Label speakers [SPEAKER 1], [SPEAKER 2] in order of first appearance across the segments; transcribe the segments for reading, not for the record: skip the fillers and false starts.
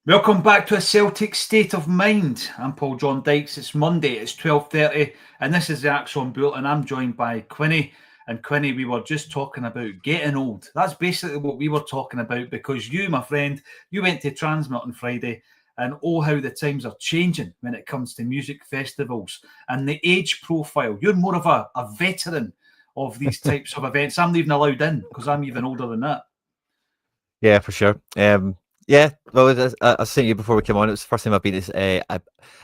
[SPEAKER 1] Welcome back to a Celtic State of Mind. I'm Paul John Dykes. It's Monday, it's 12:30, and this is the Acsom Bulletin. I'm joined by Quinny. And Quinny, we were just talking about getting old. That's basically what we were talking about because you, my friend, you went to Transmit on Friday, and oh, how the times are changing when it comes to music festivals and the age profile. You're more of a veteran of these types of events. I'm not even allowed in because I'm even older than that.
[SPEAKER 2] Yeah, for sure. Yeah, well, I was saying to you before we came on, it was the first time I've been to,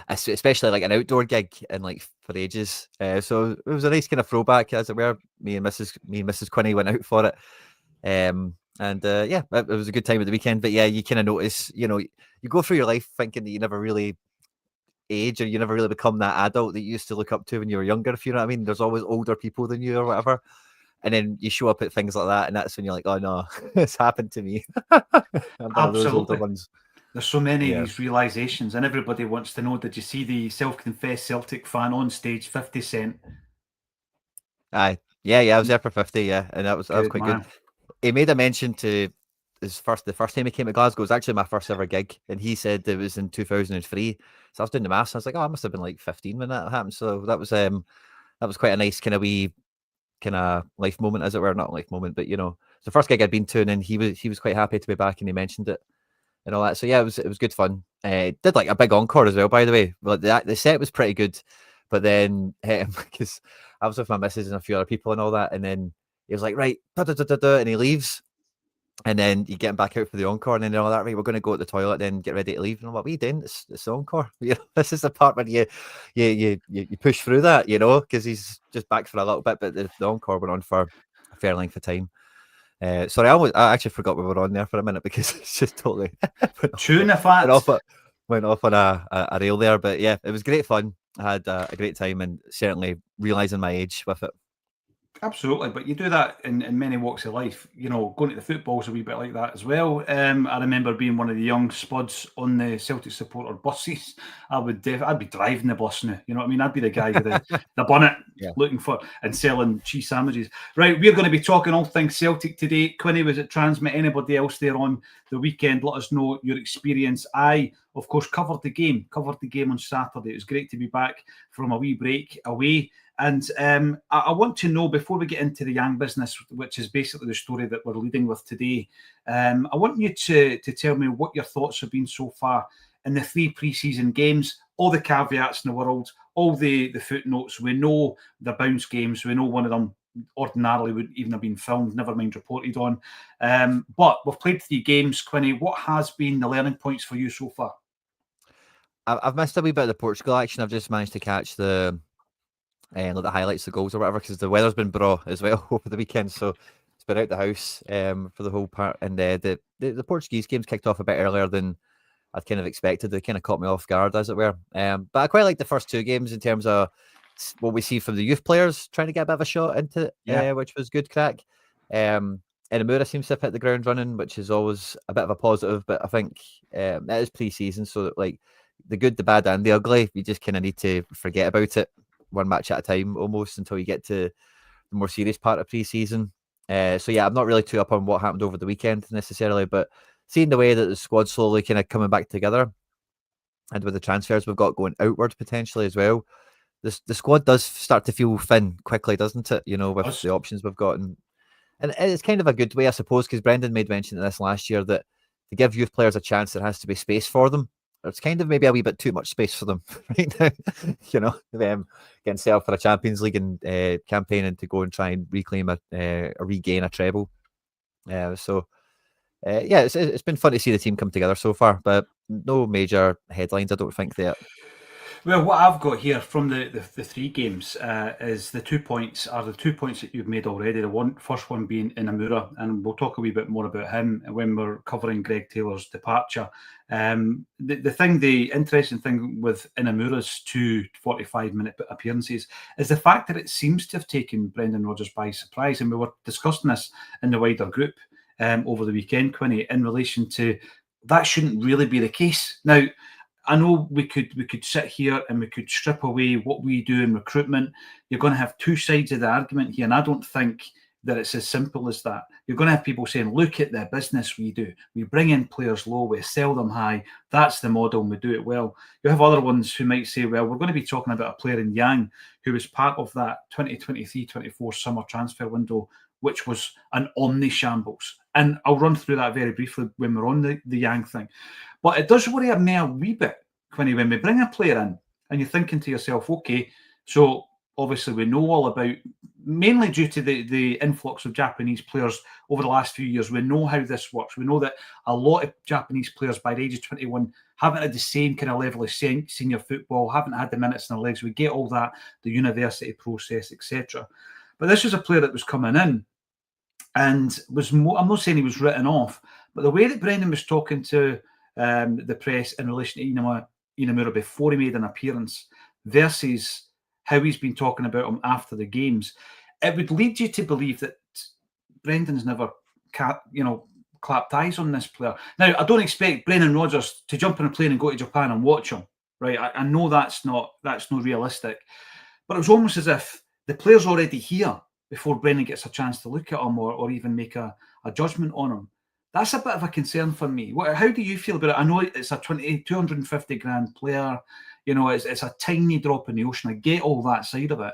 [SPEAKER 2] especially like an outdoor gig in like for ages. So it was a nice kind of throwback, as it were. Me and Mrs. Quinney went out for it. Yeah, it was a good time at the weekend. But yeah, you kind of notice, you go through your life thinking that you never really age or you never really become that adult that you used to look up to when you were younger, if you know what I mean. There's always older people than you or whatever. And then you show up at things like that, and that's when you're like, "Oh no, it's happened to me." I'm one of those older
[SPEAKER 1] Absolutely.
[SPEAKER 2] ones.
[SPEAKER 1] There's so many of
[SPEAKER 2] Yeah.
[SPEAKER 1] these realizations, and everybody wants to know, did you see the self-confessed Celtic fan on stage, 50 Cent?
[SPEAKER 2] Aye. Yeah, I was there for 50, yeah, and that was
[SPEAKER 1] Good
[SPEAKER 2] quite good.
[SPEAKER 1] man.
[SPEAKER 2] He made a mention to the first time he came to Glasgow. It was actually my first ever gig, and he said it was in 2003. So I was doing the maths. I was like, "Oh, I must have been like 15 when that happened." So that was quite a nice kind of wee kind of life moment, as it were. Not life moment, but it's the first gig I'd been to, and then he was quite happy to be back, and he mentioned it and all that. So yeah, it was good fun. Did like a big encore as well, by the way. Well, the set was pretty good, but then because I was with my missus and a few other people and all that, and then he was like, right, da, da, da, da, da, and he leaves, and then you get him back out for the encore, and then all that. Right, we're going to go to the toilet, then get ready to leave. And I'm like, what are you doing? It's the encore. This is the part where you push through that, because he's just back for a little bit, but the encore went on for a fair length of time. Sorry, I actually forgot we were on there for a minute because it's just totally went off,
[SPEAKER 1] Tune if
[SPEAKER 2] went off,
[SPEAKER 1] that.
[SPEAKER 2] went off on a rail there. But yeah, it was great fun. I had a great time and certainly realizing my age with it.
[SPEAKER 1] Absolutely, but you do that in many walks of life. Going to the football's a wee bit like that as well. I remember being one of the young spuds on the Celtic supporter buses. I'd be driving the bus now. You know what I mean? I'd be the guy with the bonnet
[SPEAKER 2] Yeah.
[SPEAKER 1] looking for and selling cheese sandwiches. Right, we're going to be talking all things Celtic today. Quinny was at Transmit. Anybody else there on the weekend? Let us know your experience. I, of course, covered the game on Saturday. It was great to be back from a wee break away. And I want to know, before we get into the Yang business, which is basically the story that we're leading with today, I want you to tell me what your thoughts have been so far in the 3 pre-season games, all the caveats in the world, all the footnotes. We know the bounce games. We know one of them ordinarily would even have been filmed, never mind reported on. But we've played 3 games, Quinny. What has been the learning points for you so far?
[SPEAKER 2] I've missed a wee bit of the Portugal action. I've just managed to catch like the highlights, the goals or whatever, because the weather's been braw as well over the weekend. So it's been out the house for the whole part. And the Portuguese games kicked off a bit earlier than I'd kind of expected. They kind of caught me off guard, as it were. But I quite like the first 2 games in terms of what we see from the youth players trying to get a bit of a shot into
[SPEAKER 1] Yeah.
[SPEAKER 2] it, which was good crack. And Amura seems to have hit the ground running, which is always a bit of a positive. But I think it is pre-season, so that, like, the good, the bad, and the ugly, you just kind of need to forget about it one match at a time almost until you get to the more serious part of pre-season. So yeah, I'm not really too up on what happened over the weekend necessarily, but seeing the way that the squad slowly kind of coming back together, and with the transfers we've got going outward potentially as well, the squad does start to feel thin quickly, doesn't it? With
[SPEAKER 1] Us.
[SPEAKER 2] the options we've got, and it's kind of a good way, I suppose, because Brendan made mention of this last year that to give youth players a chance, there has to be space for them. It's kind of maybe a wee bit too much space for them right now. Them getting set up for a Champions League and campaign and to go and try and reclaim or regain a treble. Yeah, it's been fun to see the team come together so far, but no major headlines, I don't think, yet.
[SPEAKER 1] Well, what I've got here from the 3 games is the 2 points are the 2 points that you've made already. First one being Inamura, and we'll talk a wee bit more about him when we're covering Greg Taylor's departure. The interesting thing with Inamura's 2 45-minute appearances is the fact that it seems to have taken Brendan Rodgers by surprise, and we were discussing this in the wider group over the weekend, Quinny, in relation to that shouldn't really be the case. Now, I know we could sit here and we could strip away what we do in recruitment. You're going to have 2 sides of the argument here, and I don't think that it's as simple as that. You're going to have people saying, look at the business we do. We bring in players low, we sell them high. That's the model, and we do it well. You have other ones who might say, well, we're going to be talking about a player in Yang who was part of that 2023-24 summer transfer window, which was an omni-shambles. And I'll run through that very briefly when we're on the Yang thing. But it does worry me a wee bit, Quinny, when we bring a player in and you're thinking to yourself, okay, so obviously we know all about, mainly due to the influx of Japanese players over the last few years, we know how this works. We know that a lot of Japanese players by the age of 21 haven't had the same kind of level of senior football, haven't had the minutes in their legs. We get all that, the university process, etc. But this was a player that was coming in and was more, I'm not saying he was written off, but the way that Brendan was talking to the press in relation to Inamura before he made an appearance versus how he's been talking about him after the games, it would lead you to believe that Brendan's never clapped eyes on this player. Now, I don't expect Brendan Rodgers to jump on a plane and go to Japan and watch him, right? I know that's not realistic, but it was almost as if the player's already here before Brendan gets a chance to look at him or even make a judgment on him. That's a bit of a concern for me. How do you feel about it? I know it's a 250 grand player. It's a tiny drop in the ocean. I get all that side of it.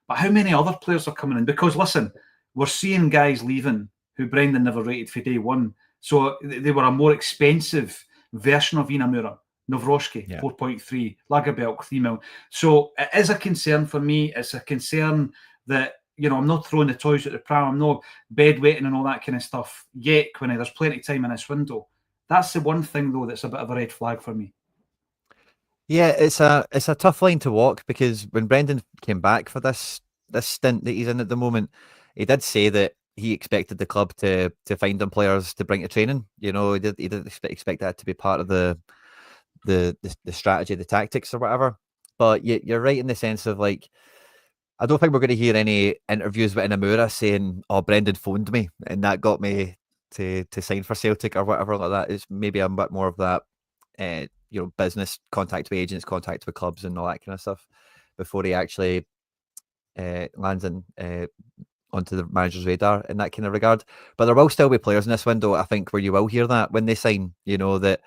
[SPEAKER 1] But how many other players are coming in? Because, listen, we're seeing guys leaving who Brendan never rated for day one. So they were a more expensive version of Inamura. Novroshki, 4.3. Lagerbielke, 3 mil. So it is a concern for me. It's a concern that, I'm not throwing the toys at the pram. I'm not bedwetting and all that kind of stuff yet, Quinny. There's plenty of time in this window. That's the one thing, though, that's a bit of a red flag for me.
[SPEAKER 2] Yeah, it's a tough line to walk, because when Brendan came back for this stint that he's in at the moment, he did say that he expected the club to find him players to bring to training. He did expect that to be part of the strategy, the tactics or whatever. But you're right in the sense of, like, I don't think we're going to hear any interviews with Inamura saying, "Oh, Brendan phoned me and that got me to sign for Celtic," or whatever like that. It's maybe a bit more of that, business contact with agents, contact with clubs, and all that kind of stuff before he actually lands in onto the manager's radar in that kind of regard. But there will still be players in this window, I think, where you will hear that when they sign. That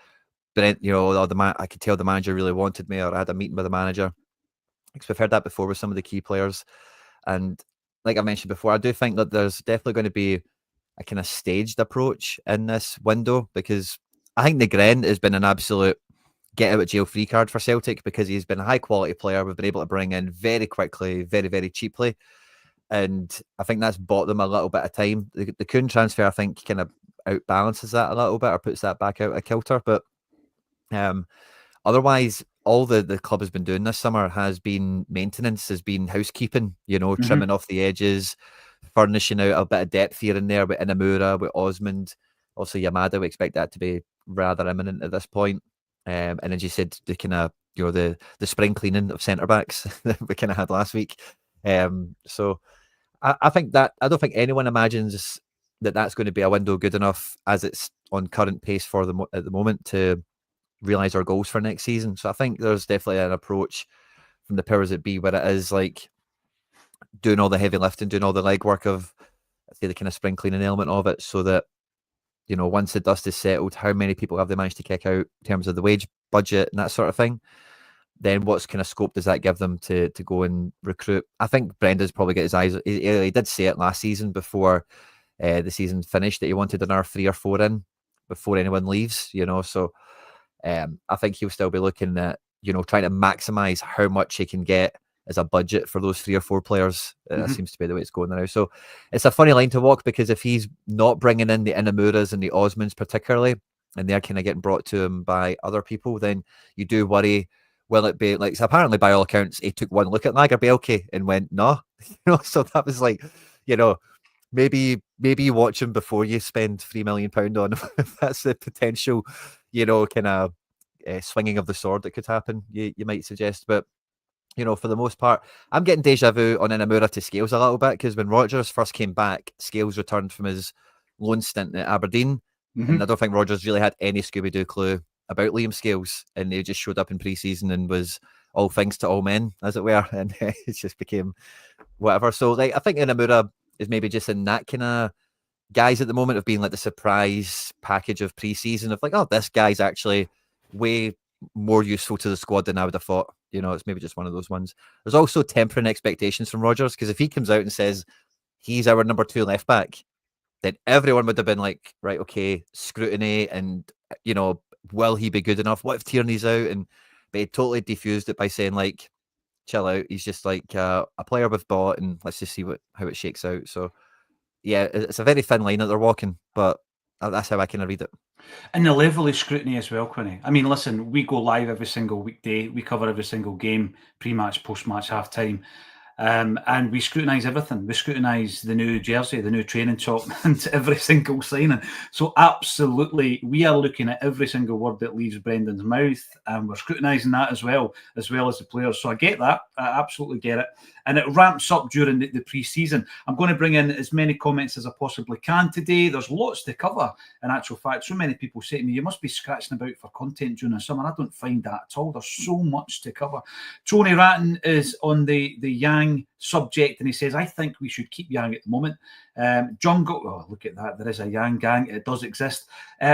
[SPEAKER 2] Brent, I could tell the manager really wanted me, or I had a meeting with the manager. Because we've heard that before with some of the key players. And like I mentioned before, I do think that there's definitely going to be a kind of staged approach in this window, because I think Negren has been an absolute get out of jail free card for Celtic, because he's been a high quality player we've been able to bring in very quickly, very, very cheaply. And I think that's bought them a little bit of time. The Kuhn transfer, I think, kind of outbalances that a little bit, or puts that back out of kilter. But otherwise, all the club has been doing this summer has been maintenance, has been housekeeping, trimming off the edges, furnishing out a bit of depth here and there with Inamura, with Osmond. Also, Yamada, we expect that to be rather imminent at this point. And as you said, the kind of, the spring cleaning of centre-backs that we kind of had last week. So I think that, I don't think anyone imagines that that's going to be a window good enough as it's on current pace for them at the moment to realise our goals for next season. So I think there's definitely an approach from the powers that be where it is like doing all the heavy lifting, doing all the legwork of, say, the kind of spring cleaning element of it, so that, once the dust is settled, how many people have they managed to kick out in terms of the wage budget and that sort of thing? Then what's kind of scope does that give them to go and recruit? I think Brenda's probably got his eyes, he did say it last season before the season finished that he wanted another 3 or 4 in before anyone leaves, so I think he'll still be looking at, trying to maximise how much he can get as a budget for those 3 or 4 players. That seems to be the way it's going now. So it's a funny line to walk, because if he's not bringing in the Inamuras and the Osmonds particularly, and they're kind of getting brought to him by other people, then you do worry, will it be like, so apparently by all accounts, he took one look at Lagerbielke and went, no, so that was like, maybe you watch him before you spend £3 million on him. If that's the potential, kind of swinging of the sword that could happen, you might suggest. But, for the most part, I'm getting deja vu on Inamura to Scales a little bit, because when Rodgers first came back, Scales returned from his loan stint at Aberdeen, and I don't think Rodgers really had any Scooby-Doo clue about Liam Scales, and he just showed up in pre-season and was all things to all men, as it were, and it just became whatever. So, like, I think Inamura is maybe just in that kind of guys at the moment of being like the surprise package of preseason of like, oh, this guy's actually way more useful to the squad than I would have thought. It's maybe just one of those ones. There's also tempering expectations from Rodgers, because if he comes out and says he's our number 2 left back, then everyone would have been like, right, okay, scrutiny and, will he be good enough? What if Tierney's out? But he totally defused it by saying like, chill out. He's just like a player we've bought, and let's just see how it shakes out. So yeah, it's a very thin line that they're walking, but that's how I kind of read it.
[SPEAKER 1] And the level of scrutiny as well, Quinny. I mean, listen, we go live every single weekday. We cover every single game, pre-match, post-match, half-time. And we scrutinise everything. We scrutinise the new jersey, the new training top, and every single signing. So absolutely, we are looking at every single word that leaves Brendan's mouth, and we're scrutinising that as well as the players. So I get that. I absolutely get it. And it ramps up during the pre-season. I'm going to bring in as many comments as I possibly can today. There's lots to cover. In actual fact, so many people say to me, you must be scratching about for content during the summer. I don't find that at all. There's so much to cover. Tony Ratton is on the Yang subject, and he says, I think we should keep Yang at the moment. Jungle, look at that. There is a Yang gang. It does exist.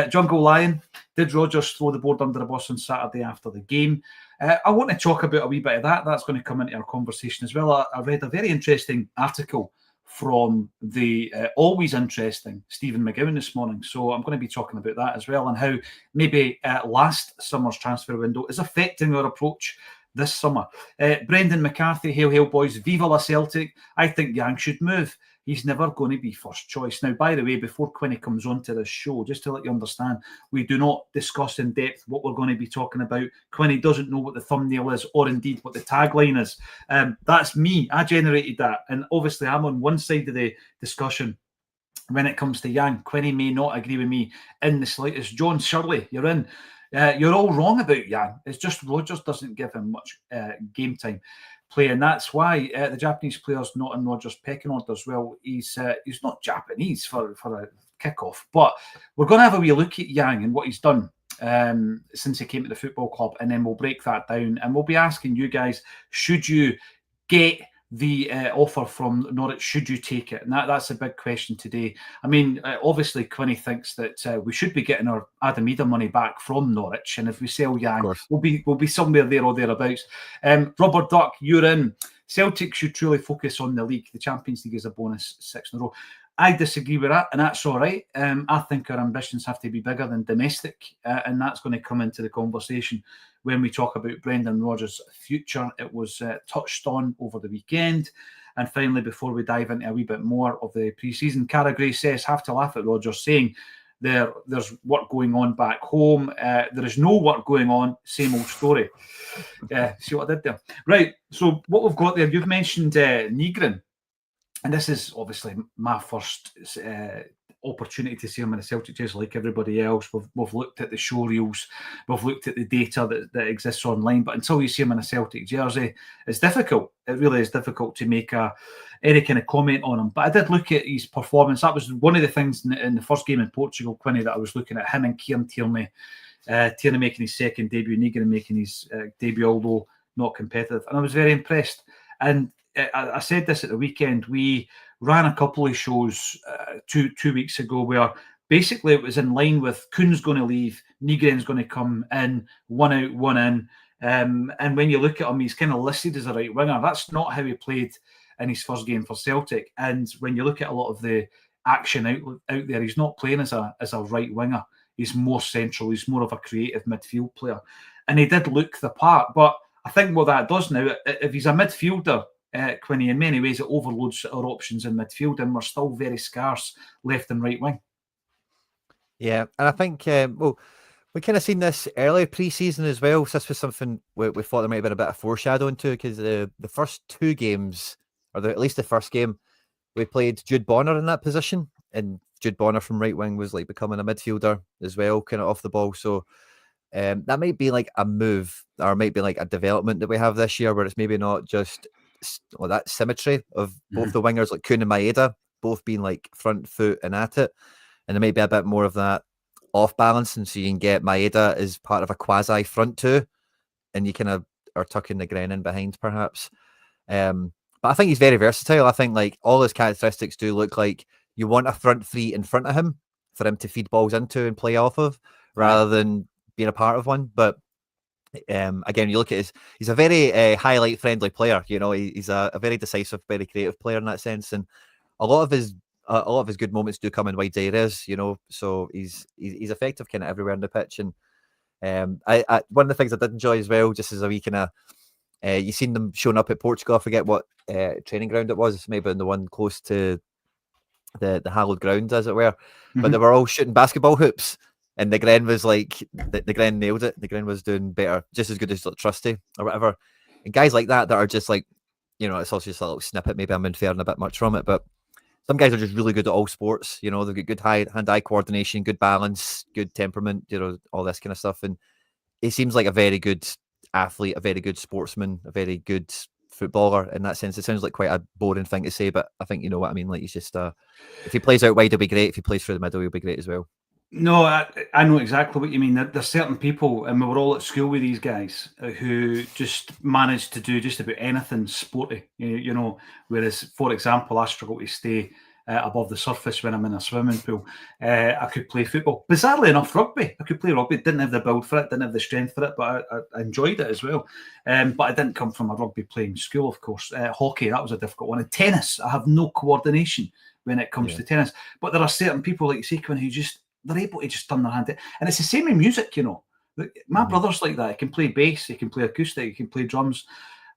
[SPEAKER 1] Jungle Lion, did Rodgers throw the board under the bus on Saturday after the game? I want to talk about a wee bit of that. That's going to come into our conversation as well. I read a very interesting article from the always interesting Stephen McGowan this morning. So I'm going to be talking about that as well, and how maybe last summer's transfer window is affecting our approach this summer. Brendan McCarthy, hail boys, viva la Celtic. I think Yang should move. He's never going to be first choice. Now, by the way, before Quinny comes on to this show, just to let you understand, we do not discuss in depth what we're going to be talking about. Quinny doesn't know what the thumbnail is, or indeed what the tagline is. That's me. I generated that. And obviously, I'm on one side of the discussion when it comes to Yang. Quinny may not agree with me in the slightest. John Shirley, you're in. You're all wrong about Yang. It's just Rodgers doesn't give him much game time play, and that's why the Japanese player's not in Rodgers' pecking order as well. He's not Japanese for a kickoff, but we're going to have a wee look at Yang and what he's done since he came to the football club, and then we'll break that down, and we'll be asking you guys, should you get the offer from Norwich, should you take it? And that's a big question today. I mean, obviously, Quinny thinks that we should be getting our Adam Ida money back from Norwich, and if we sell Yang, we'll be somewhere there or thereabouts. Robert Duck, you're in. Celtic should truly focus on the league. The Champions League is a bonus 6 in a row. I disagree with that, and that's all right. I think our ambitions have to be bigger than domestic, and that's going to come into the conversation when we talk about Brendan Rodgers' future. It was touched on over the weekend. And finally, before we dive into a wee bit more of the pre-season, Cara Gray says, have to laugh at Rodgers saying there's work going on back home. There is no work going on, same old story. See what I did there? Right, so what we've got there, you've mentioned Nygren. And this is obviously my first opportunity to see him in a Celtic jersey like everybody else. We've looked at the show reels, we've looked at the data that exists online, but until you see him in a Celtic jersey, it's difficult. It really is difficult to make any kind of comment on him. But I did look at his performance. That was one of the things in the first game in Portugal, Quinny, that I was looking at him and Kieran Tierney. Tierney making his second debut, Nygren making his debut, although not competitive. And I was very impressed. And I said this at the weekend. We ran a couple of shows 2 weeks ago where basically it was in line with Kuhn's going to leave, Nygren's going to come in, one out, one in. And when you look at him, he's kind of listed as a right winger. That's not how he played in his first game for Celtic. And when you look at a lot of the action out there, he's not playing as a right winger. He's more central. He's more of a creative midfield player. And he did look the part. But I think what that does now, if he's a midfielder, Quinny, in many ways it overloads our options in midfield, and we're still very scarce left and right wing.
[SPEAKER 2] Yeah, and I think we kind of seen this early pre-season as well. So this was something we thought there might have been a bit of foreshadowing to, because the first 2 games, or at least the first game, we played Jude Bonner in that position, and Jude Bonner from right wing was like becoming a midfielder as well, kind of off the ball. So that might be like a move, or might be like a development that we have this year, where it's maybe not just that symmetry of both the wingers, like Kuhn and Maeda, both being like front foot and at it, and there may be a bit more of that off balance, and so you can get Maeda as part of a quasi front two, and you kind of are tucking the Gren in behind perhaps. But I think he's very versatile. I think like all his characteristics do look like you want a front three in front of him for him to feed balls into and play off of, rather than being a part of one. But again, you look at he's a very highlight friendly player. You know, he's a very decisive, very creative player in that sense, and a lot of his good moments do come in wide areas. You know, so he's effective kind of everywhere on the pitch. And I one of the things I did enjoy as well, just as a wee kind of you seen them showing up at Portugal. I forget what training ground it was. Maybe in the one close to the hallowed ground, as it were. But they were all shooting basketball hoops. And the Gren was like, the Gren nailed it. The Gren was doing better, just as good as like, Trusty or whatever. And guys like that are just like, you know, it's also just a little snippet. Maybe I'm inferring a bit much from it, but some guys are just really good at all sports. You know, they've got good hand-eye coordination, good balance, good temperament, you know, all this kind of stuff. And he seems like a very good athlete, a very good sportsman, a very good footballer in that sense. It sounds like quite a boring thing to say, but I think you know what I mean. Like he's just, if he plays out wide, he'll be great. If he plays through the middle, he'll be great as well.
[SPEAKER 1] No, I know exactly what you mean. There's certain people, and we were all at school with these guys who just managed to do just about anything sporty, you know. Whereas, for example, I struggle to stay above the surface when I'm in a swimming pool. I could play football. Bizarrely enough, rugby. I could play rugby. Didn't have the build for it, didn't have the strength for it, but I enjoyed it as well. But I didn't come from a rugby playing school, of course. Hockey, that was a difficult one. And tennis, I have no coordination when it comes to tennis. But there are certain people, like you say, Quinn, who just they're able to just turn their hand to it. And it's the same in music, you know. My brother's like that. He can play bass, he can play acoustic, he can play drums.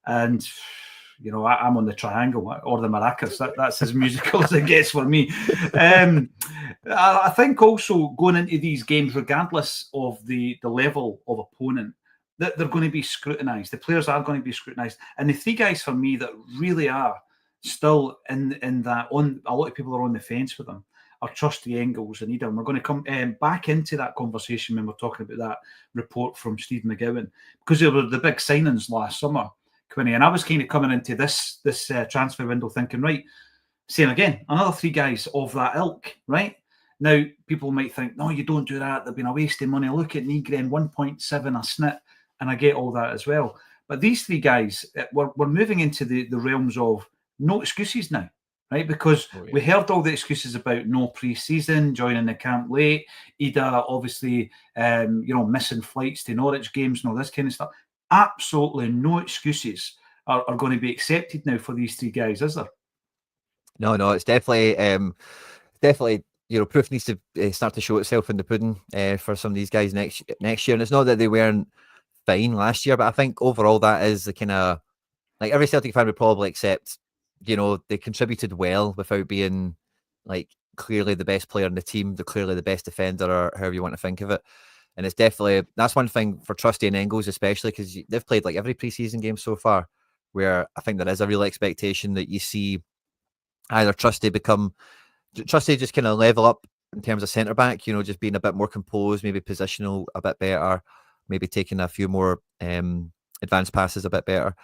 [SPEAKER 1] And, you know, I'm on the triangle or the maracas. That's as musical as it gets for me. I think also going into these games, regardless of the level of opponent, that they're going to be scrutinised. The players are going to be scrutinised. And the three guys for me that really are still in that, on a lot of people are on the fence with them, are Trusty, Engels and Ida. And we're going to come back into that conversation when we're talking about that report from Steve McGowan, because there were the big signings last summer, Quinny, and I was kind of coming into this transfer window thinking, right, same again, another three guys of that ilk, right? Now, people might think, no, you don't do that. They've been a waste of money. Look at Nygren, 1.7 a snit, and I get all that as well. But these three guys, we're moving into the realms of no excuses now. Right, because we heard all the excuses about no pre-season, joining the camp late, Ida obviously, you know, missing flights to Norwich games and all this kind of stuff. Absolutely no excuses are going to be accepted now for these three guys, is there?
[SPEAKER 2] No, it's definitely, you know, proof needs to start to show itself in the pudding for some of these guys next year. And it's not that they weren't fine last year, but I think overall that is the kind of, like every Celtic fan would probably accept, you know, they contributed well without being like clearly the best player in the team, they're clearly the best defender, or however you want to think of it. And it's definitely, that's one thing for Trusty and Engels, especially because they've played like every preseason game so far, where I think there is a real expectation that you see either Trusty just kind of level up in terms of centre back, you know, just being a bit more composed, maybe positional a bit better, maybe taking a few more advanced passes a bit better.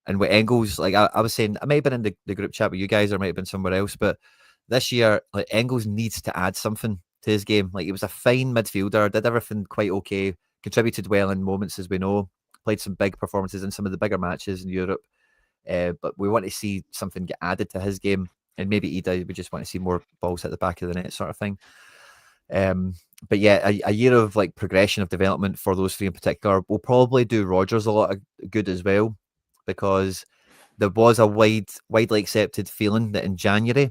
[SPEAKER 2] And with Engels, like I was saying, I may have been in the group chat with you guys, or might have been somewhere else, but this year, like Engels needs to add something to his game. Like he was a fine midfielder, did everything quite okay, contributed well in moments, as we know, played some big performances in some of the bigger matches in Europe. But we want to see something get added to his game, and maybe Ida, we just want to see more balls hit the back of the net, sort of thing. But yeah, a year of like progression of development for those three in particular will probably do Rodgers a lot of good as well, because there was a widely accepted feeling that in January,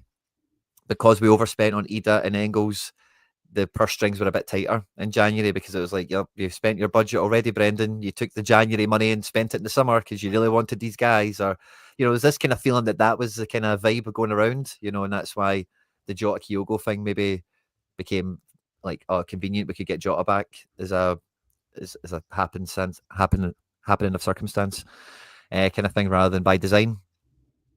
[SPEAKER 2] because we overspent on Ida and Engels, the purse strings were a bit tighter in January, because it was like, you've spent your budget already, Brendan. You took the January money and spent it in the summer because you really wanted these guys. Or, you know, there's this kind of feeling that was the kind of vibe going around, you know, and that's why the Jota Kyogo thing maybe became like, convenient. We could get Jota back as a happening of circumstance. Kind of thing, rather than by design.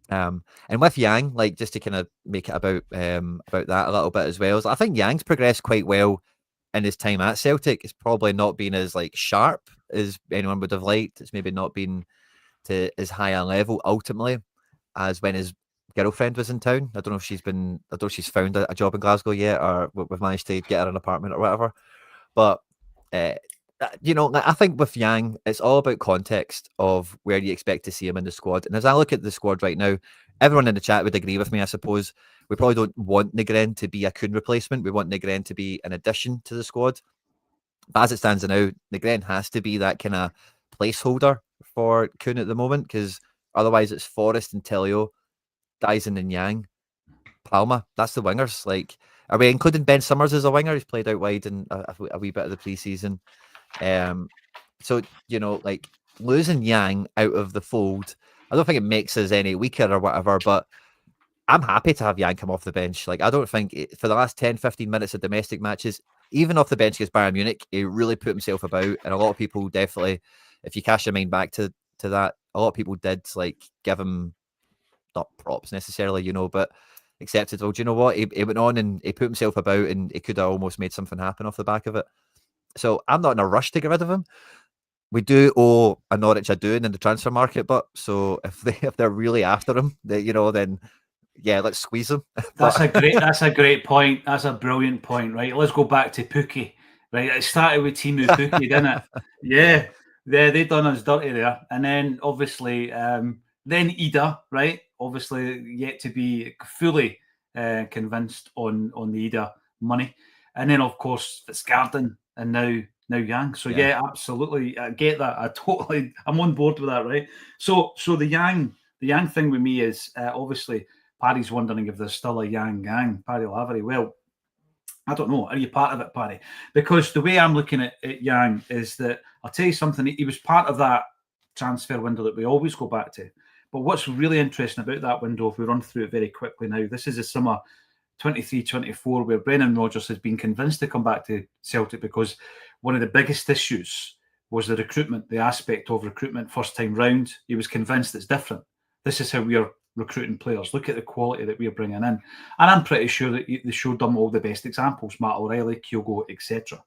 [SPEAKER 2] And with Yang, like just to kind of make it about that a little bit as well, I think Yang's progressed quite well in his time at Celtic. It's probably not been as like sharp as anyone would have liked. It's maybe not been to as high a level ultimately as when his girlfriend was in town. I don't know if she's found a job in Glasgow yet, or we've managed to get her an apartment or whatever. But You know, I think with Yang, it's all about context of where you expect to see him in the squad. And as I look at the squad right now, everyone in the chat would agree with me, I suppose. We probably don't want Negren to be a Kuhn replacement. We want Negren to be an addition to the squad. But as it stands now, Negren has to be that kind of placeholder for Kuhn at the moment, because otherwise it's Forrest and Telio, Dyson and Yang, Palma. That's the wingers. Like, are we including Ben Summers as a winger? He's played out wide in a wee bit of the preseason. So, you know, like losing Yang out of the fold, I don't think it makes us any weaker or whatever, but I'm happy to have Yang come off the bench. Like, I don't think for the last 10, 15 minutes of domestic matches, even off the bench against Bayern Munich, he really put himself about. And a lot of people definitely, if you cast your mind back to that, a lot of people did like give him not props necessarily, you know, but accepted, well, do you know what? He went on and he put himself about and he could have almost made something happen off the back of it. So I'm not in a rush to get rid of him. We do owe a Norwich a doing in the transfer market, but so if they're really after him, then yeah, let's squeeze him.
[SPEAKER 1] That's a great point. That's a brilliant point, right? Let's go back to Pookie. Right, it started with Timu Pookie, didn't it? Yeah, they done us dirty there, and then obviously, then Ida, right? Obviously, yet to be fully convinced on the Ida money, and then of course Fitzgarden, and now Yang. So yeah, absolutely, I get that. I'm on board with that, right? So the Yang thing with me is obviously. Paddy's wondering if there's still a Yang gang, Paddy Lavery. Well, I don't know. Are you part of it, Paddy? Because the way I'm looking at Yang is that, I'll tell you something, he was part of that transfer window that we always go back to. But what's really interesting about that window, if we run through it very quickly now, this is the summer 23-24, where Brendan Rodgers has been convinced to come back to Celtic because one of the biggest issues was the recruitment, the aspect of recruitment first time round. He was convinced it's different. This is how we are recruiting players. Look at the quality that we're bringing in. And I'm pretty sure that they showed them all the best examples, Matt O'Reilly, Kyogo, etc.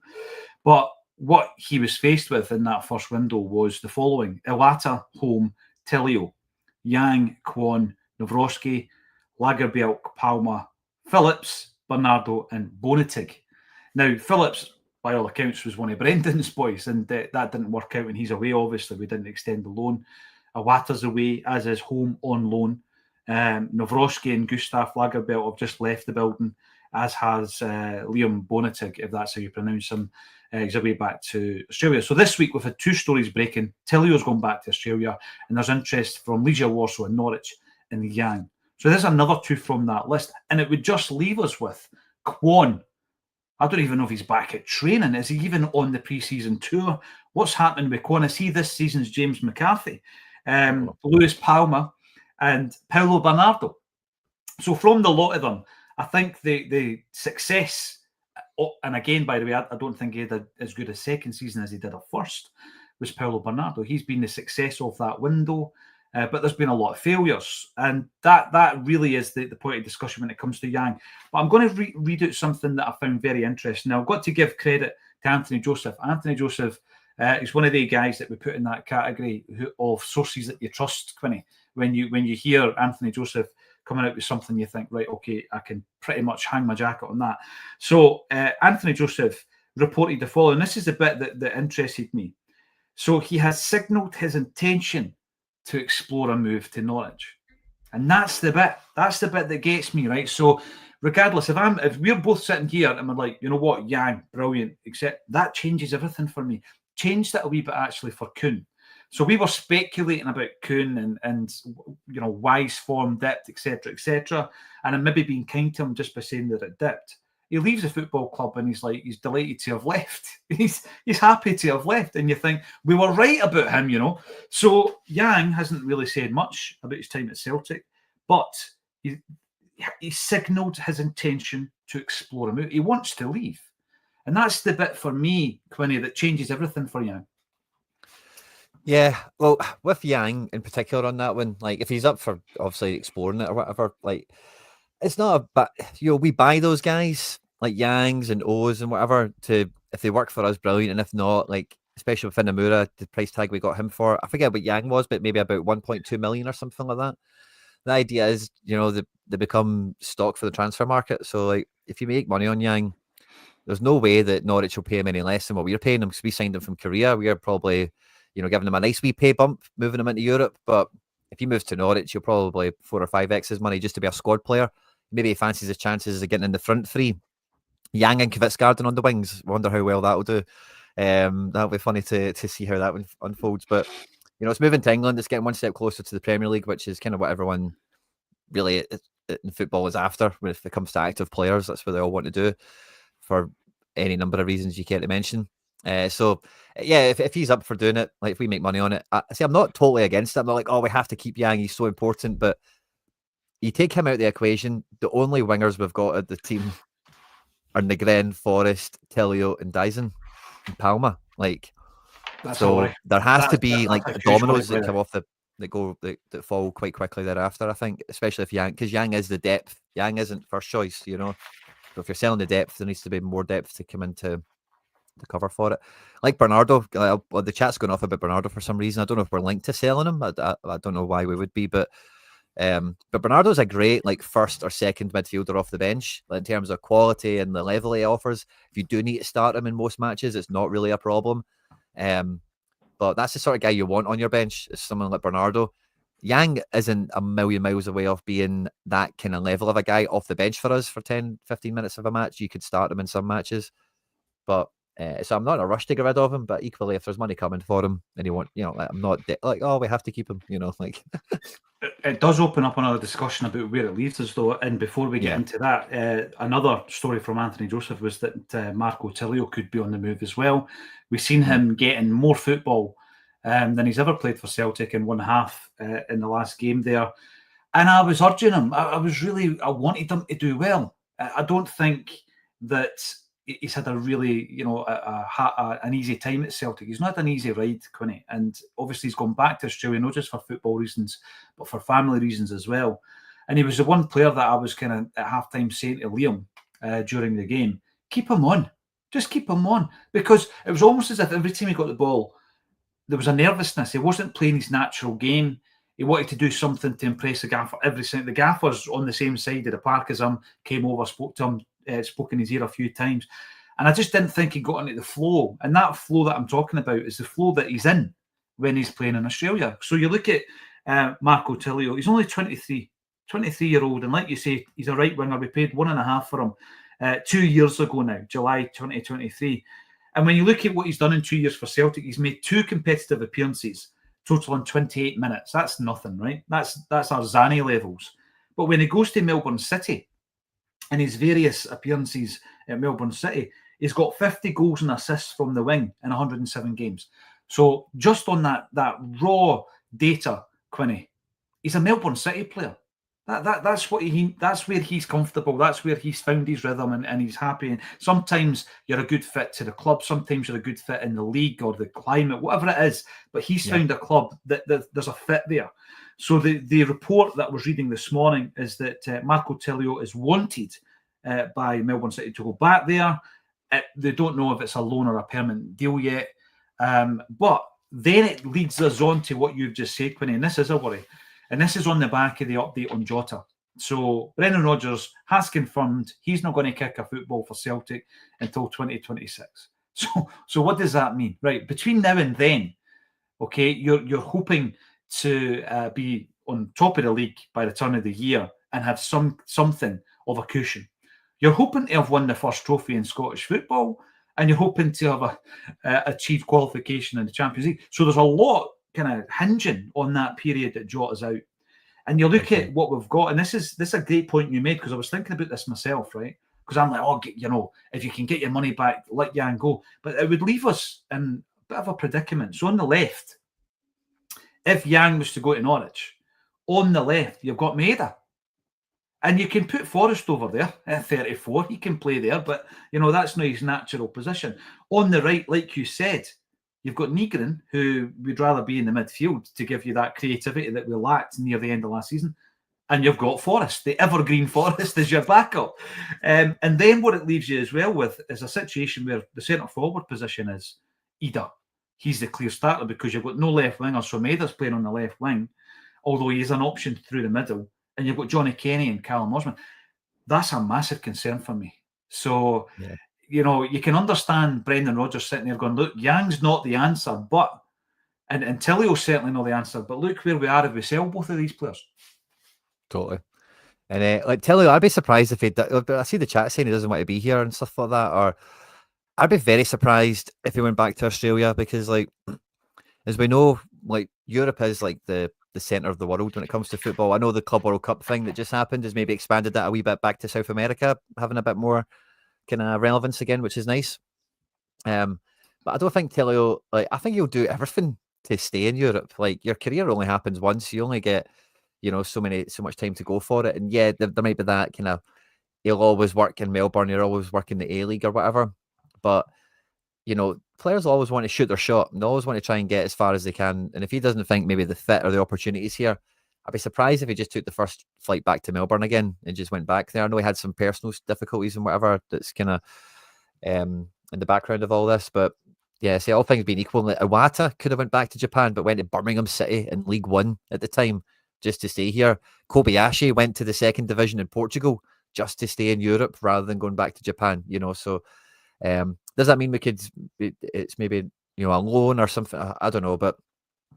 [SPEAKER 1] But what he was faced with in that first window was the following: Iwata, Home, Telio, Yang, Kwon, Nawrocki, Lagerbielk, Palma, Phillips, Bernardo, and Bonatig. Now, Phillips, by all accounts, was one of Brendan's boys, and that didn't work out when he's away, obviously. We didn't extend the loan. Iwata's away, as is Home on loan. Nawrocki and Gustav Lagerbielk have just left the building, as has Liam Bonatig, if that's how you pronounce him. He's away back to Australia. So this week we've had two stories breaking. Telio's gone back to Australia, and there's interest from Legia Warsaw and Norwich in Yang. So there's another two from that list, and it would just leave us with Kwon. I don't even know if he's back at training. Is he even on the pre-season tour? What's happening with Kwon? Is he this season's James McCarthy? Luis Palma and Paulo Bernardo. So from the lot of them, I think the success, and again, by the way, I don't think he had as good a second season as he did a first, was Paulo Bernardo. He's been the success of that window, but there's been a lot of failures. And that really is the point of discussion when it comes to Yang. But I'm going to read out something that I found very interesting. Now, I've got to give credit to Anthony Joseph. Anthony Joseph is one of the guys that we put in that category of sources that you trust, Quinny. When you hear Anthony Joseph coming out with something, you think, right, okay, I can pretty much hang my jacket on that. So Anthony Joseph reported the following. This is the bit that interested me. So he has signalled his intention to explore a move to Norwich. And that's the bit that gets me, right? So regardless, if we're both sitting here and we're like, you know what, Yang, brilliant, except that changes everything for me. Changed it a wee bit actually for Kuhn. So we were speculating about Kuhn and you know, wise form dipped, etc. And I'm maybe being kind to him just by saying that it dipped. He leaves the football club and he's delighted to have left. He's happy to have left. And you think, we were right about him, you know. So Yang hasn't really said much about his time at Celtic, but he signalled his intention to explore a move. He wants to leave. And that's the bit for me, Quinny, that changes everything for Yang.
[SPEAKER 2] Yeah, well, with Yang in particular on that one, like if he's up for obviously exploring it or whatever, like it's not we buy those guys like Yangs and O's and whatever if they work for us, brilliant, and if not, like especially with Inamura, the price tag we got him for, I forget what Yang was, but maybe about 1.2 million or something like that. The idea is, you know, they become stock for the transfer market. So like if you make money on Yang, there's no way that Norwich will pay him any less than what we're paying him, because we signed him from Korea. We're probably, giving him a nice wee pay bump, moving him into Europe. But if he moves to Norwich, you'll probably 4 or 5x his money just to be a squad player. Maybe he fancies his chances of getting in the front three. Yang and Kvistgarden on the wings. Wonder how well that'll do. That'll be funny to see how that unfolds. But it's moving to England. It's getting one step closer to the Premier League, which is kind of what everyone really in football is after. When it comes to active players, that's what they all want to do for any number of reasons you care to mention. So yeah, if he's up for doing it, like if we make money on it, I'm not totally against it. I'm not like, oh, we have to keep Yang, he's so important. But you take him out of the equation, the only wingers we've got at the team are Negren, Forrest, Tillio, and Dyson, and Palma. Like,
[SPEAKER 1] That's
[SPEAKER 2] so there has to be like dominoes that come off that fall quite quickly thereafter. I think, especially if Yang, because Yang is the depth. Yang isn't first choice, So if you're selling the depth, there needs to be more depth to come into the cover for it. Like Bernardo, the chat's going off about Bernardo for some reason. I don't know if we're linked to selling him. I don't know why we would be, but Bernardo's a great like first or second midfielder off the bench, like, in terms of quality and the level he offers. If you do need to start him in most matches, it's not really a problem. But that's the sort of guy you want on your bench, is someone like Bernardo. Yang isn't a million miles away off being that kind of level of a guy off the bench for us for 10, 15 minutes of a match. You could start him in some matches, but so I'm not in a rush to get rid of him. But equally, if there's money coming for him and you want, I'm not like, oh, we have to keep him, like.
[SPEAKER 1] It does open up another discussion about where it leaves us, though. And before we get into that, another story from Anthony Joseph was that Marco Tillio could be on the move as well. We've seen him getting more football than he's ever played for Celtic in one half in the last game there. And I was urging him. I wanted him to do well. I don't think that he's had a really, an easy time at Celtic. He's not had an easy ride, Quinny. And obviously he's gone back to Australia, not just for football reasons, but for family reasons as well. And he was the one player that I was kind of at halftime saying to Liam during the game, keep him on. Just keep him on. Because it was almost as if every time he got the ball, there was a nervousness. He wasn't playing his natural game. He wanted to do something to impress the gaffer. The gaffer's on the same side of the park as him, came over, spoke to him, spoke in his ear a few times. And I just didn't think he got into the flow. And that flow that I'm talking about is the flow that he's in when he's playing in Australia. So you look at Marco Tillio, he's only 23-year-old. And like you say, he's a right winger. We paid 1.5 for him 2 years ago now, July 2023. And when you look at what he's done in 2 years for Celtic, he's made 2 competitive appearances, totaling 28 minutes. That's nothing, right? That's our Zani levels. But when he goes to Melbourne City, in his various appearances at Melbourne City, he's got 50 goals and assists from the wing in 107 games. So just on that raw data, Quinny, he's a Melbourne City player. That's where he's comfortable. That's where he's found his rhythm and he's happy. And sometimes you're a good fit to the club. Sometimes you're a good fit in the league or the climate, whatever it is. But he's found a club that there's a fit there. So the report that I was reading this morning is that Marco Tillio is wanted by Melbourne City to go back there. They don't know if it's a loan or a permanent deal yet. But then it leads us on to what you've just said, Quinny, and this is a worry. And this is on the back of the update on Jota. So Brendan Rodgers has confirmed he's not going to kick a football for Celtic until 2026. So what does that mean? Right, between now and then, okay, you're hoping to be on top of the league by the turn of the year and have something of a cushion. You're hoping to have won the first trophy in Scottish football, and you're hoping to have achieved qualification in the Champions League. So there's a lot kind of hinging on that period that Jota's out. And you look at what we've got, and this is a great point you made, because I was thinking about this myself, right? Because I'm like, if you can get your money back, let Yang go. But it would leave us in a bit of a predicament. So on the left, if Yang was to go to Norwich, on the left, you've got Maeda. And you can put Forrest over there at 34. He can play there, but, that's not his natural position. On the right, like you said, you've got Negren, who would rather be in the midfield to give you that creativity that we lacked near the end of last season. And you've got Forrest, the evergreen Forrest, as your backup. And then what it leaves you as well with is a situation where the centre-forward position is Ida. He's the clear starter because you've got no left winger, so Maeda's playing on the left wing, although he is an option through the middle. And you've got Johnny Kenny and Callum Osman. That's a massive concern for me. So, you know, you can understand Brendan Rodgers sitting there going, look, Yang's not the answer, but, and Tillio's certainly not the answer, but look where we are if we sell both of these players.
[SPEAKER 2] Totally. And like Tillio, I'd be surprised if I see the chat saying he doesn't want to be here and stuff like that, or I'd be very surprised if he went back to Australia, because, like, as we know, like, Europe is like the centre of the world when it comes to football. I know the Club World Cup thing that just happened has maybe expanded that a wee bit back to South America, having a bit more kind of relevance again, which is nice. But I don't think Tillio, like, I think he'll do everything to stay in Europe. Like, your career only happens once. You only get, you know, so much time to go for it. And yeah, there might be that kind of, he'll always work in Melbourne, he'll always work in the A-League or whatever. But, you know, players always want to shoot their shot and always want to try and get as far as they can. And if he doesn't think maybe the fit or the opportunities here, I'd be surprised if he just took the first flight back to Melbourne again and just went back there. I know he had some personal difficulties and whatever that's kind of in the background of all this. But yeah, see, all things being equal, like, Iwata could have went back to Japan, but went to Birmingham City in League One at the time just to stay here. Kobayashi went to the second division in Portugal just to stay in Europe rather than going back to Japan, you know. So does that mean it's maybe, you know, a loan or something? I don't know, but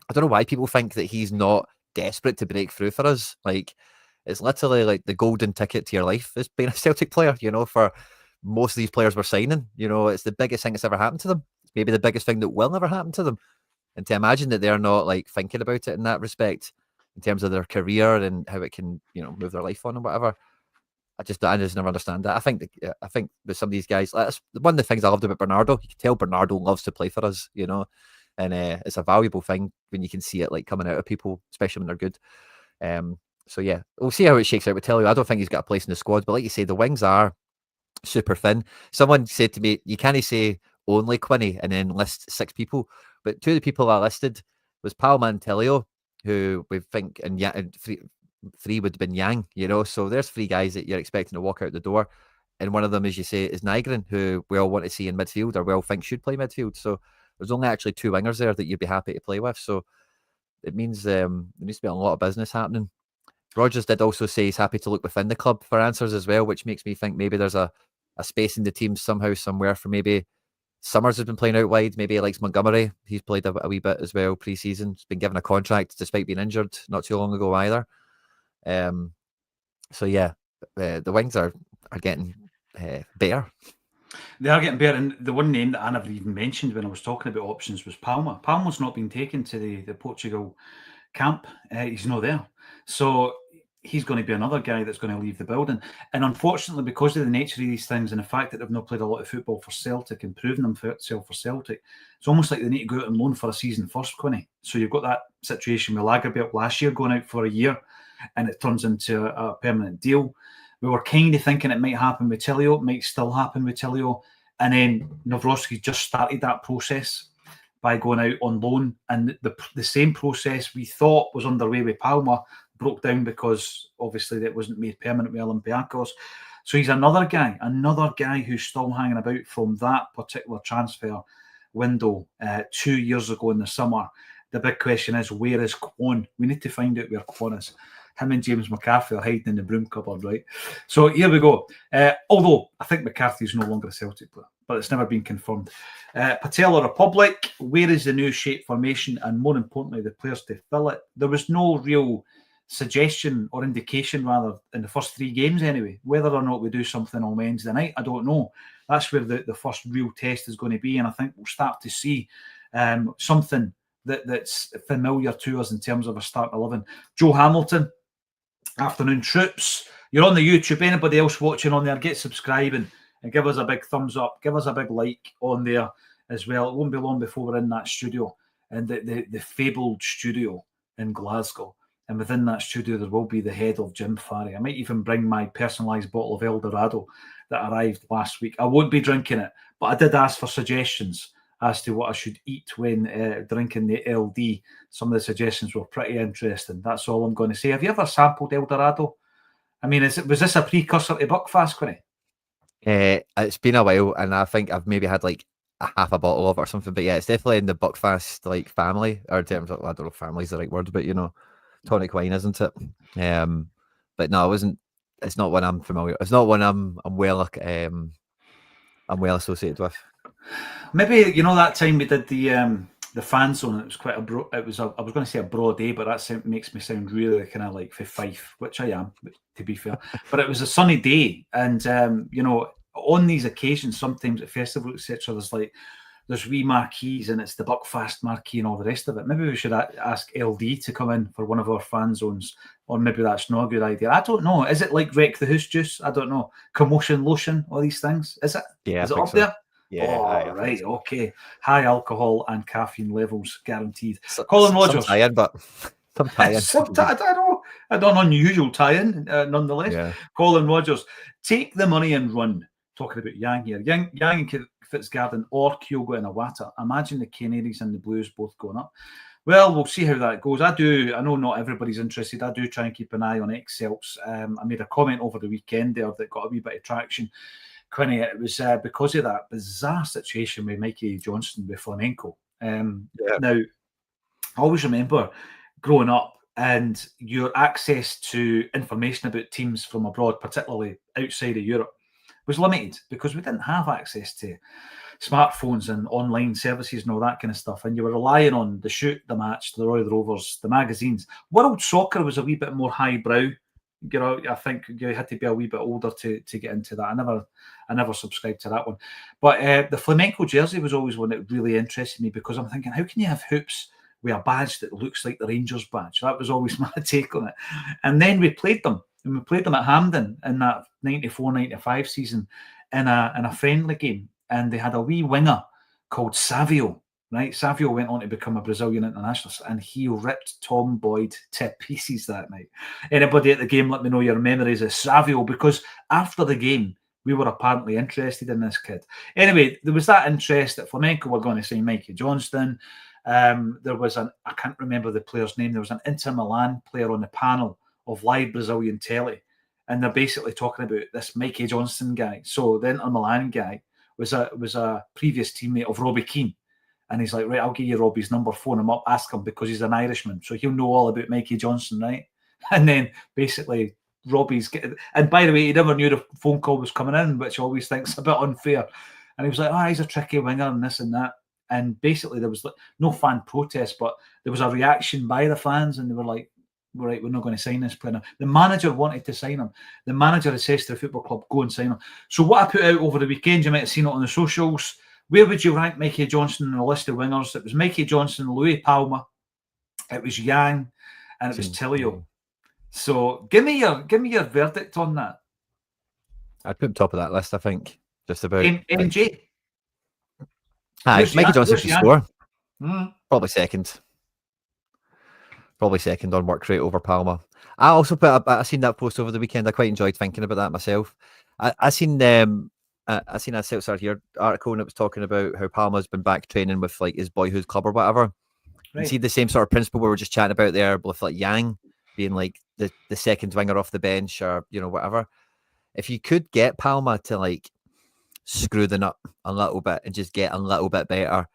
[SPEAKER 2] I don't know why people think that he's not desperate to break through for us. Like, it's literally like the golden ticket to your life is being a Celtic player, you know, for most of these players we're signing. You know, it's the biggest thing that's ever happened to them. It's maybe the biggest thing that will never happen to them. And to imagine that they're not, like, thinking about it in that respect, in terms of their career and how it can, you know, move their life on and whatever. I just never understand that. I think with some of these guys, that's one of the things I loved about Bernardo. You can tell Bernardo loves to play for us, you know, and it's a valuable thing when you can see it, like, coming out of people, especially when they're good. So yeah, we'll see how it shakes out with Tillio. I don't think he's got a place in the squad, but like you say, the wings are super thin. Someone said to me, you can't say only Quinny and then list 6 people, but 2 of the people I listed was Palma and Tillio, who we think, and three would have been Yang, you know. So there's 3 guys that you're expecting to walk out the door, and one of them, as you say, is Nygren, who we all want to see in midfield, or we all think should play midfield. So there's only actually 2 wingers there that you'd be happy to play with. So it means there needs to be a lot of business happening. Rodgers did also say he's happy to look within the club for answers as well, which makes me think maybe there's a space in the team somehow, somewhere, for maybe Summers has been playing out wide. Maybe he likes Montgomery. He's played a wee bit as well pre-season. He's been given a contract despite being injured not too long ago either. So yeah, the wings are getting better.
[SPEAKER 1] They are getting better, and the one name that I never even mentioned when I was talking about options was Palma. Palma's not been taken to the Portugal camp. He's not there. So he's going to be another guy that's going to leave the building. And unfortunately, because of the nature of these things and the fact that they've not played a lot of football for Celtic and proven themselves for Celtic, it's almost like they need to go out on loan for a season first, Quinny. So you've got that situation with Lagerbielke last year going out for a year, and it turns into a permanent deal. We were kind of thinking it might happen with Tillio. It might still happen with Tillio. And then Nawrocki just started that process by going out on loan. And the same process we thought was underway with Palma broke down because obviously that wasn't made permanent with Olympiacos. So he's another guy who's still hanging about from that particular transfer window 2 years ago in the summer. The big question is, where is Kwon? We need to find out where Kwon is. Him and James McCarthy are hiding in the broom cupboard, right? So here we go. Although I think McCarthy's no longer a Celtic player, but it's never been confirmed. Patella Republic, where is the new shape formation, and more importantly, the players to fill it? There was no real suggestion or indication, rather, in the first 3 games anyway. Whether or not we do something on Wednesday night, I don't know. That's where the first real test is going to be, and I think we'll start to see something that's familiar to us in terms of a starting 11. Joe Hamilton, Afternoon Troops, you're on the YouTube. Anybody else watching on there, get subscribing and give us a big thumbs up. Give us a big like on there as well. It won't be long before we're in that studio, and the fabled studio in Glasgow. And within that studio, there will be the head of Jim Farry. I might even bring my personalised bottle of Eldorado that arrived last week. I won't be drinking it, but I did ask for suggestions as to what I should eat when drinking the LD. Some of the suggestions were pretty interesting. That's all I'm going to say. Have you ever sampled Eldorado? I mean, was this a precursor to Buckfast, Quinny?
[SPEAKER 2] It's been a while, and I think I've maybe had like a half a bottle of it or something. But yeah, it's definitely in the Buckfast like family, or in terms of, I don't know if family's the right word, but you know, tonic wine, isn't it? But no, it wasn't. It's not one I'm familiar. It's not one I'm well I'm well associated with.
[SPEAKER 1] Maybe that time we did the fan zone. It was quite I was going to say a broad day, but that makes me sound really kind of like for Fife, which I am, to be fair. But it was a sunny day, and on these occasions, sometimes at festivals, etc., there's wee marquees, and it's the Buckfast marquee and all the rest of it. Maybe we should ask LD to come in for one of our fan zones, or maybe that's not a good idea. I don't know. Is it like Wreck the House Juice? I don't know. Commotion Lotion, all these things. Is it?
[SPEAKER 2] Yeah,
[SPEAKER 1] Is it
[SPEAKER 2] I think
[SPEAKER 1] up
[SPEAKER 2] so.
[SPEAKER 1] there?
[SPEAKER 2] Yeah,
[SPEAKER 1] Right. Okay. High alcohol and caffeine levels guaranteed.
[SPEAKER 2] So,
[SPEAKER 1] Colin Rodgers.
[SPEAKER 2] Some tie-in, but some tie-in.
[SPEAKER 1] I don't unusual tie-in, nonetheless.
[SPEAKER 2] Yeah.
[SPEAKER 1] Colin Rodgers, take the money and run. Talking about Yang here. Yang and Fitzgarden or Kyogo and Iwata. Imagine the Canaries and the Blues both going up. Well, we'll see how that goes. I know not everybody's interested. I do try and keep an eye on ex-Celts. I made a comment over the weekend there that got a wee bit of traction. Quinny, it was because of that bizarre situation with Mikey Johnston with Flamenco. Now, I always remember growing up and your access to information about teams from abroad, particularly outside of Europe, was limited because we didn't have access to smartphones and online services and all that kind of stuff. And you were relying on the Shoot, the Match, the Royal Rovers, the magazines. World Soccer was a wee bit more highbrow. I think you had to be a wee bit older to get into that. I never subscribed to that one. But the flamenco jersey was always one that really interested me because I'm thinking, how can you have hoops with a badge that looks like the Rangers badge? That was always my take on it. And then we played them. And we played them at Hampden in that 94-95 season in a friendly game. And they had a wee winger called Savio. Right, Savio went on to become a Brazilian international, and he ripped Tom Boyd to pieces that night. Anybody at the game, let me know your memories of Savio, because after the game, we were apparently interested in this kid. Anyway, there was that interest that Flamenco were going to sign Mikey Johnston. There was I can't remember the player's name. There was an Inter Milan player on the panel of live Brazilian telly, and they're basically talking about this Mikey Johnston guy. So the Inter Milan guy was a previous teammate of Robbie Keane. And he's like, right, I'll give you Robbie's number, phone him up, ask him, because he's an Irishman. So he'll know all about Mikey Johnston, right? And then basically Robbie's getting... And by the way, he never knew the phone call was coming in, which I always think's a bit unfair. And he was like, he's a tricky winger and this and that. And basically there was no fan protest, but there was a reaction by the fans, and they were like, right, we're not going to sign this player. The manager wanted to sign him. The manager had said to the football club, go and sign him. So what I put out over the weekend, you might have seen it on the socials. Where would you rank Mikey Johnston in a list of wingers? It was Mikey Johnston, Louis Palma, it was Yang, and it was Tilio. So give me your verdict on that.
[SPEAKER 2] I'd put him top of that list, I think. Just about
[SPEAKER 1] MJ.
[SPEAKER 2] Mikey Johnston should score. Probably second. On work rate over Palma. I also I seen that post over the weekend. I quite enjoyed thinking about that myself. I seen a Celtic here article, and it was talking about how Palma's been back training with like his boyhood club or whatever. Right. And see the same sort of principle we were just chatting about there with like Yang being like the second winger off the bench, or whatever. If you could get Palma to like screw the nut a little bit and just get a little bit better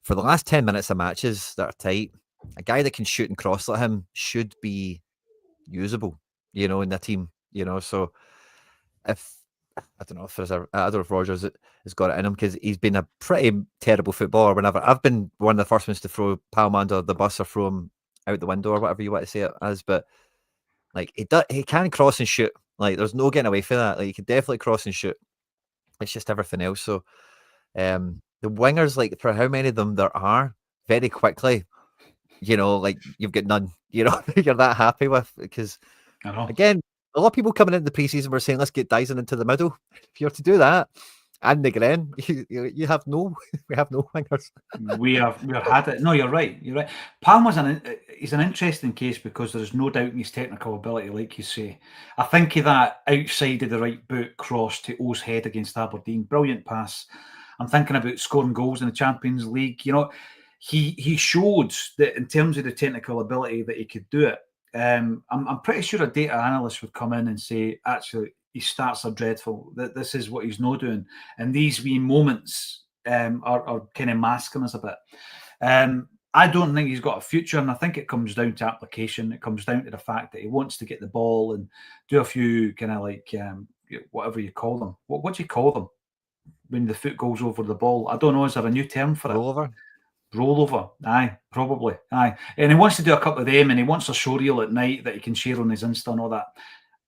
[SPEAKER 2] for the last 10 minutes of matches that are tight, a guy that can shoot and cross like him should be usable, in the team, So if I don't know if Rodgers has got it in him, because he's been a pretty terrible footballer whenever I've been one of the first ones to throw Palma under the bus or throw him out the window or whatever you want to say it as. But like he can cross and shoot. Like there's no getting away from that. Like he can definitely cross and shoot. It's just everything else. So the wingers, like for how many of them there are, very quickly, like you've got none. You're that happy with, because again, a lot of people coming into the preseason were saying, let's get Dyson into the middle. If you're to do that, and Negren, we have no wingers.
[SPEAKER 1] we have had it. No, you're right. Palma's he's an interesting case because there's no doubt in his technical ability, like you say. I think of that outside of the right boot cross to O's head against Aberdeen. Brilliant pass. I'm thinking about scoring goals in the Champions League. He showed that in terms of the technical ability that he could do it. I'm pretty sure a data analyst would come in and say, actually, his stats are dreadful. That this is what he's not doing, and these wee moments are kind of masking us a bit. I don't think he's got a future, and I think it comes down to application. It comes down to the fact that he wants to get the ball and do a few kind of like whatever you call them. What do you call them? when the foot goes over the ball. I don't know, is there a new term for it? Rollover, aye, probably, aye. And he wants to do a couple of them, and he wants a showreel at night that he can share on his Insta and all that.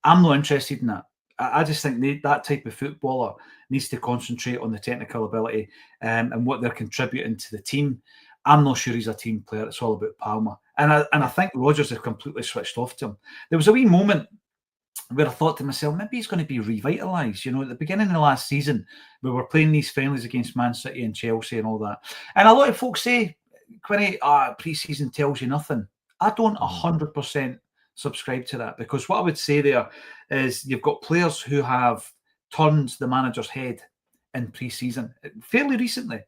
[SPEAKER 1] I'm not interested in that. I just think that type of footballer needs to concentrate on the technical ability and what they're contributing to the team. I'm not sure he's a team player. It's all about Palmer. And I think Rodgers has completely switched off to him. There was a wee moment where I thought to myself, maybe he's going to be revitalised. At the beginning of the last season, we were playing these friendlies against Man City and Chelsea and all that. And a lot of folks say, Quinny, pre-season tells you nothing. I don't 100% subscribe to that, because what I would say there is you've got players who have turned the manager's head in pre-season fairly recently.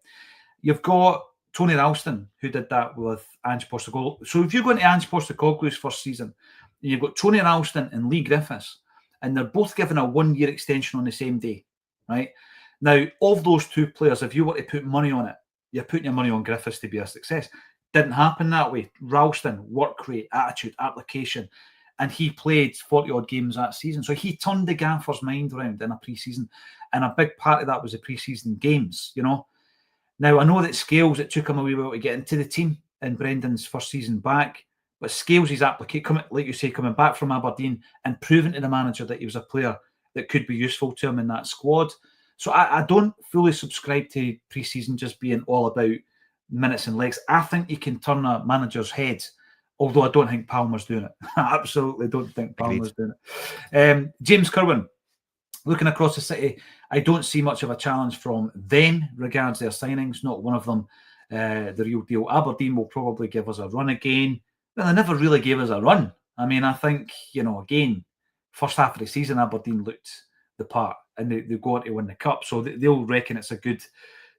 [SPEAKER 1] You've got Tony Ralston, who did that with Ange Postecoglou. So if you go into Ange Postecoglou's first season, you've got Tony Ralston and Lee Griffiths, and they're both given a 1-year extension on the same day, right? Now, of those two players, if you were to put money on it, you're putting your money on Griffiths to be a success. Didn't happen that way. Ralston, work rate, attitude, application, and he played 40-odd games that season. So he turned the gaffer's mind around in a pre-season, and a big part of that was the pre-season games, Now, I know that Scales, it took him a wee while to get into the team in Brendan's first season back, but Scales' application, like you say, coming back from Aberdeen and proving to the manager that he was a player that could be useful to him in that squad. So I don't fully subscribe to pre-season just being all about minutes and legs. I think he can turn a manager's head, although I don't think Palmer's doing it. I absolutely don't think Palmer's doing it. James Kirwan, looking across the city, I don't see much of a challenge from them regards their signings. Not one of them the real deal. Aberdeen will probably give us a run again. Well, they never really gave us a run. I mean, I think, again, first half of the season, Aberdeen looked the part, and they go on to win the cup. So they'll reckon it's a good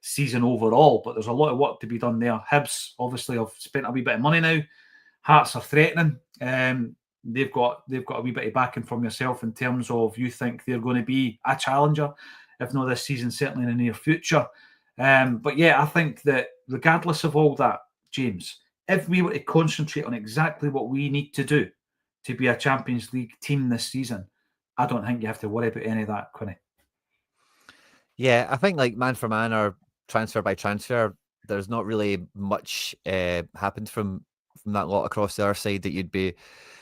[SPEAKER 1] season overall, but there's a lot of work to be done there. Hibs, obviously, have spent a wee bit of money now. Hearts are threatening. They've got a wee bit of backing from yourself in terms of you think they're going to be a challenger, if not this season, certainly in the near future. But yeah, I think that regardless of all that, James, if we were to concentrate on exactly what we need to do to be a Champions League team this season, I don't think you have to worry about any of that, Quinny.
[SPEAKER 2] Yeah, I think like man for man or transfer by transfer, there's not really much happened from that lot across the other side that you'd be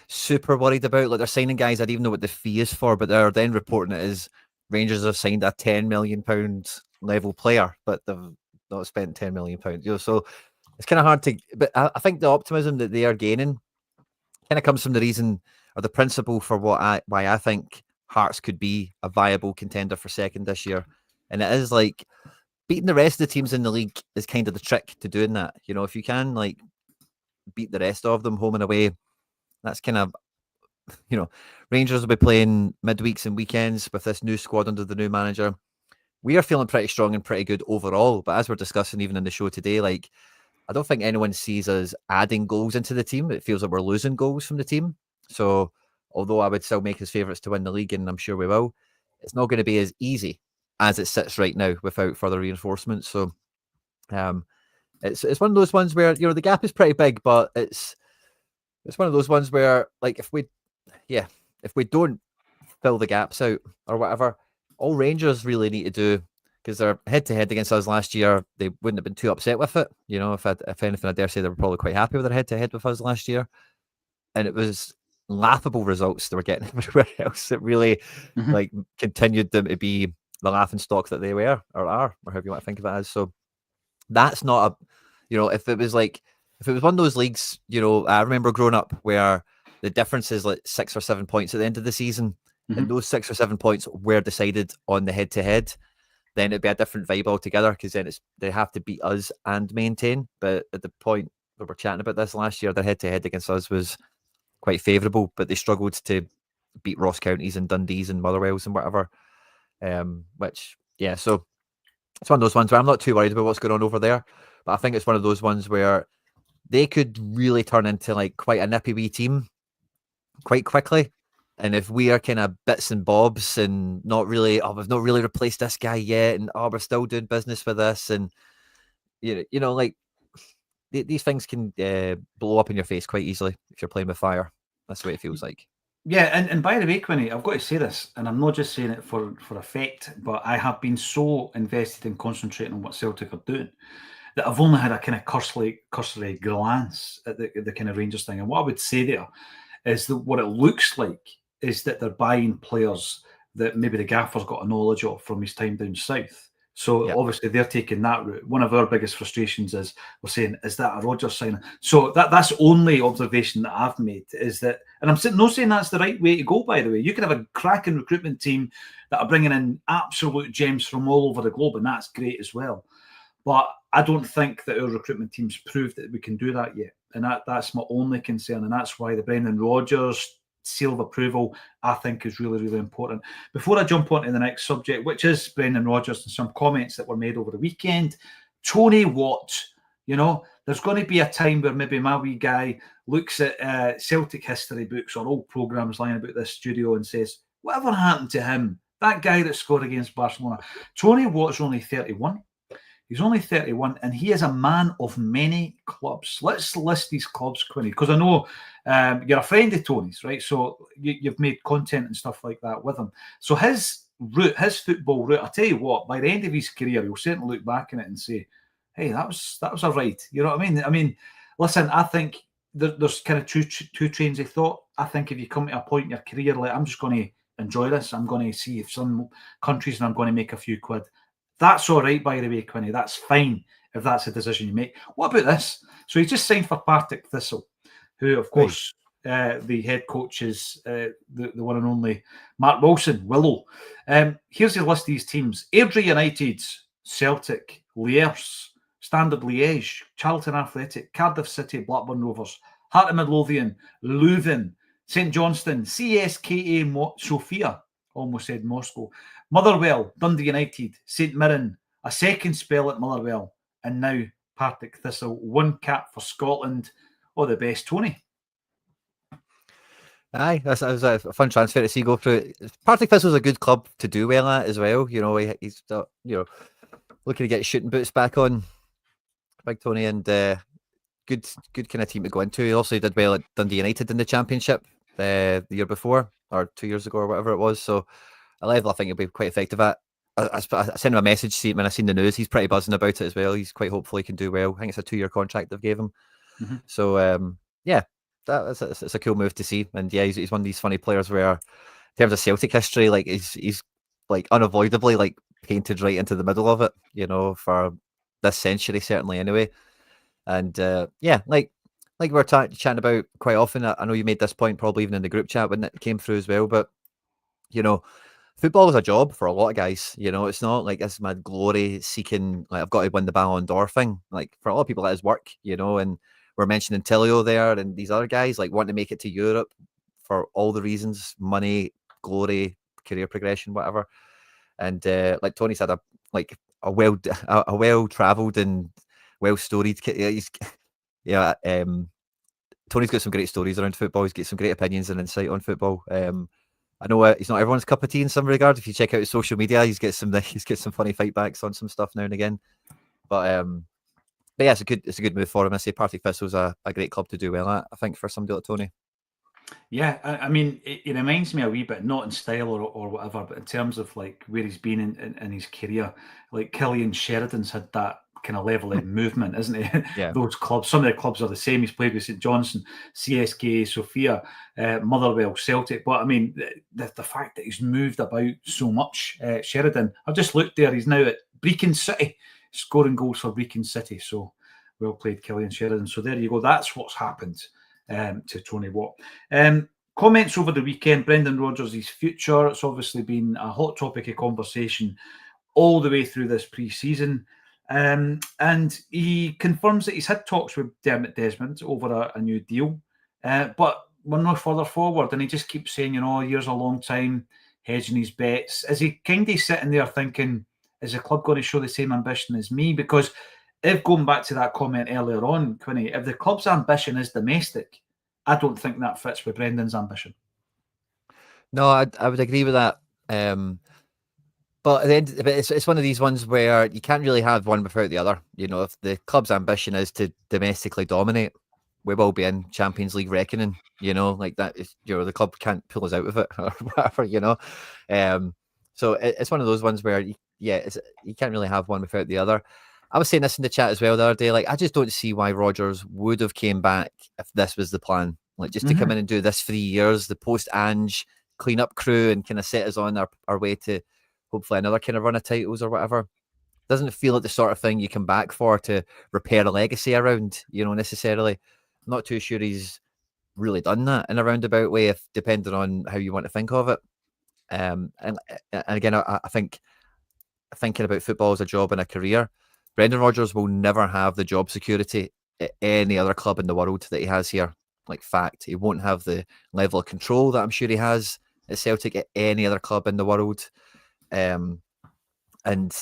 [SPEAKER 2] super worried about. Like they're signing guys, I don't even know what the fee is for, but they're then reporting it as Rangers have signed a £10 million level player, but they've not spent £10 million. So it's kind of hard to. But I think the optimism that they are gaining kind of comes from the reason or the principle for why I think Hearts could be a viable contender for second this year, and it is like beating the rest of the teams in the league is kind of the trick to doing that. If you can like beat the rest of them home and away, that's kind of, Rangers will be playing midweeks and weekends with this new squad under the new manager. We are feeling pretty strong and pretty good overall, but as we're discussing even in the show today, like I don't think anyone sees us adding goals into the team. It feels like we're losing goals from the team. So although I would still make us favourites to win the league, and I'm sure we will, it's not going to be as easy as it sits right now without further reinforcements. So it's one of those ones where, the gap is pretty big, but it's one of those ones where, like, if we don't fill the gaps out or whatever, all Rangers really need to do, because they're head-to-head against us last year, they wouldn't have been too upset with it. If anything, I dare say they were probably quite happy with their head-to-head with us last year. And it was laughable results they were getting everywhere else. It really continued them to be the laughing stock that they were or are, or however you want to think of it as. So that's not if it was one of those leagues, I remember growing up where the difference is like 6 or 7 points at the end of the season, and those 6 or 7 points were decided on the head-to-head, then it'd be a different vibe altogether, because then they have to beat us and maintain. But at the point we were chatting about this last year, their head-to-head against us was quite favourable, but they struggled to beat Ross Counties and Dundees and Motherwells and whatever. So it's one of those ones where I'm not too worried about what's going on over there, but I think it's one of those ones where they could really turn into like quite a nippy wee team quite quickly. And if we are kind of bits and bobs and not really, we've not really replaced this guy yet, and we're still doing business with this, and like these things can blow up in your face quite easily if you're playing with fire. That's the way it feels like.
[SPEAKER 1] Yeah, and by the way, Quinny, I've got to say this, and I'm not just saying it for effect, but I have been so invested in concentrating on what Celtic are doing that I've only had a kind of cursory glance at the kind of Rangers thing. And what I would say there is that what it looks like is that they're buying players that maybe the gaffer's got a knowledge of from his time down south. So
[SPEAKER 2] Yeah.
[SPEAKER 1] obviously they're taking that route. One of our biggest frustrations is we're saying, is that a Rodgers signing? So that's only observation that I've made is that, and I'm not saying that's the right way to go, by the way. You can have a cracking recruitment team that are bringing in absolute gems from all over the globe, and that's great as well. But I don't think that our recruitment team's proved that we can do that yet. And that's my only concern. And that's why the Brendan Rodgers seal of approval, I think, is really, really important. Before I jump on to the next subject, which is Brendan Rodgers and some comments that were made over the weekend, Tony Watt, there's going to be a time where maybe my wee guy looks at Celtic history books or old programmes lying about this studio and says, whatever happened to him? That guy that scored against Barcelona. Tony Watt's only 31. He's only 31, and he is a man of many clubs. Let's list these clubs, Quinny, because I know you're a friend of Tony's, right? So you've made content and stuff like that with him. So his route, his football route, I'll tell you what, by the end of his career, he'll certainly look back on it and say, hey, that was all right. You know what I mean? I mean, listen, I think there's kind of two trains of thought. I think if you come to a point in your career, like, I'm just going to enjoy this. I'm going to see if some countries and I'm going to make a few quid. That's all right, by the way, Quinny. That's fine if that's a decision you make. What about this? So he just signed for Partick Thistle, who, of course, the head coach is the one and only Mark Wilson, Willow. Here's his list of these teams. Airdrie United, Celtic, Lierse, Standard Liège, Charlton Athletic, Cardiff City, Blackburn Rovers, Heart of Midlothian, Leuven, St Johnstone, CSKA Sofia, almost said Moscow, Motherwell, Dundee United, St Mirren, a second spell at Motherwell, and now Partick Thistle. One cap for Scotland. Oh, the best, Tony.
[SPEAKER 2] Aye, that was a fun transfer to see go through. Partick Thistle's a good club to do well at as well. He's looking to get shooting boots back on, Big Tony, and good kind of team to go into. He also did well at Dundee United in the Championship the year before, or 2 years ago, or whatever it was. So a level I think he'll be quite effective at. I sent him a message when I seen the news. He's pretty buzzing about it as well. He's quite hopeful he can do well. I think it's a 2-year contract they've gave him. Mm-hmm. So yeah, it's a cool move to see. And yeah, he's one of these funny players where, in terms of Celtic history, like he's like unavoidably like painted right into the middle of it, for this century certainly anyway. And yeah, like we're chatting about quite often. I know you made this point probably even in the group chat when it came through as well, but football is a job for a lot of guys. It's not like this mad glory seeking, like I've got to win the Ballon d'Or thing. Like for a lot of people that is work, and we're mentioning Tilio there and these other guys like want to make it to Europe for all the reasons: money, glory, career progression, whatever. And like Tony said, a well traveled and well storied. Tony's got some great stories around football. He's got some great opinions and insight on football. I know he's not everyone's cup of tea in some regard. If you check out his social media, he's got some funny fight backs on some stuff now and again. But yeah, it's a good move for him. I say Partick Thistle's a great club to do well at, I think, for somebody like Tony.
[SPEAKER 1] Yeah, I mean, it reminds me a wee bit, not in style or whatever, but in terms of like where he's been in his career. Like Killian Sheridan's had that kind of level of movement, isn't it?
[SPEAKER 2] Yeah.
[SPEAKER 1] Those clubs, some of the clubs are the same. He's played with St Johnstone, CSKA Sofia, Motherwell, Celtic. But I mean, the fact that he's moved about so much, Sheridan, I've just looked there, he's now at Brecon City, scoring goals for Brecon City. So well played, Killian Sheridan. So there you go. That's what's happened to Tony Watt. Comments over the weekend, Brendan Rodgers' his future. It's obviously been a hot topic of conversation all the way through this pre-season. And he confirms that he's had talks with Dermot Desmond over a new deal, but we're no further forward. And he just keeps saying, years a long time, hedging his bets. Is he kind of sitting there thinking, is the club going to show the same ambition as me? Because if going back to that comment earlier on, Quinny, if the club's ambition is domestic, I don't think that fits with Brendan's ambition.
[SPEAKER 2] No, I would agree with that. But at the end, it's one of these ones where you can't really have one without the other. If the club's ambition is to domestically dominate, we will be in Champions League reckoning, like that is, the club can't pull us out of it or whatever, so it's one of those ones where, you can't really have one without the other. I was saying this in the chat as well the other day, like, I just don't see why Rodgers would have came back if this was the plan, like, just to come in and do this 3 years, the post-Ange clean-up crew, and kind of set us on our way to hopefully another kind of run of titles or whatever. Doesn't feel like the sort of thing you come back for to repair a legacy around, necessarily. I'm not too sure he's really done that in a roundabout way, if depending on how you want to think of it. And again, I think thinking about football as a job and a career, Brendan Rodgers will never have the job security at any other club in the world that he has here. Like, fact, he won't have the level of control that I'm sure he has at Celtic at any other club in the world. And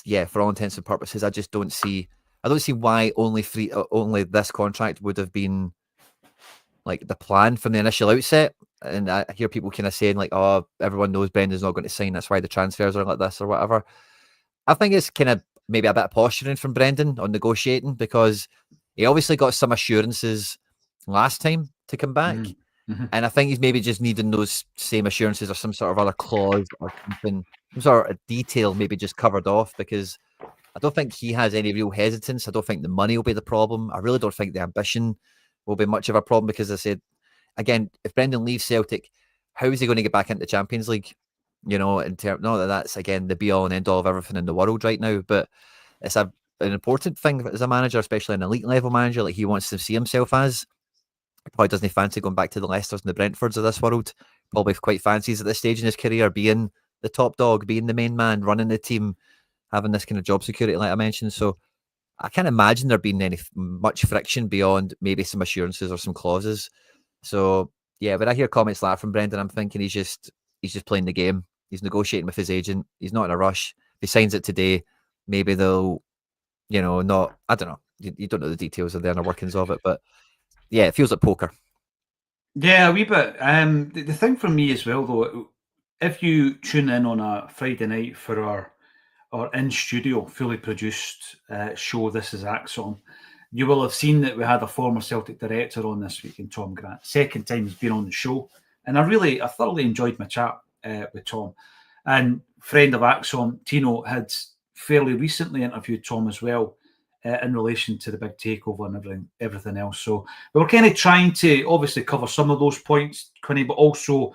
[SPEAKER 2] yeah, for all intents and purposes, I don't see why only this contract would have been like the plan from the initial outset. And I hear people kind of saying like, oh, everyone knows Brendan's not going to sign, that's why the transfers are like this or whatever. I think it's kind of maybe a bit of posturing from Brendan on negotiating, because he obviously got some assurances last time to come back. And I think he's maybe just needing those same assurances or some sort of other clause or something, some sort of detail maybe just covered off, because I don't think he has any real hesitance. I don't think the money will be the problem. I really don't think the ambition will be much of a problem, because I said, again, if Brendan leaves Celtic, how is he going to get back into the Champions League? In terms, not that that's, again, the be-all and end-all of everything in the world right now, but it's an important thing as a manager, especially an elite-level manager like he wants to see himself as. He probably doesn't fancy going back to the Leicesters and the Brentfords of this world. Probably quite fancies at this stage in his career being the top dog, being the main man, running the team, having this kind of job security like I mentioned. So I can't imagine there being much friction beyond maybe some assurances or some clauses. So yeah, when I hear comments like that from Brendan, I'm thinking he's just playing the game. He's negotiating with his agent. He's not in a rush. If he signs it today, maybe they'll, not, I don't know. You don't know the details of the inner workings of it, but yeah, it feels like poker.
[SPEAKER 1] Yeah, a wee bit. The thing for me as well, though, if you tune in on a Friday night for our in-studio, fully produced show, This is Acsom, you will have seen that we had a former Celtic director on this week in Tom Grant. Second time he's been on the show. And I thoroughly enjoyed my chat with Tom. And friend of Acsom, Tino, had fairly recently interviewed Tom as well in relation to the big takeover and everything else. So we were kind of trying to obviously cover some of those points, Quinny, but also,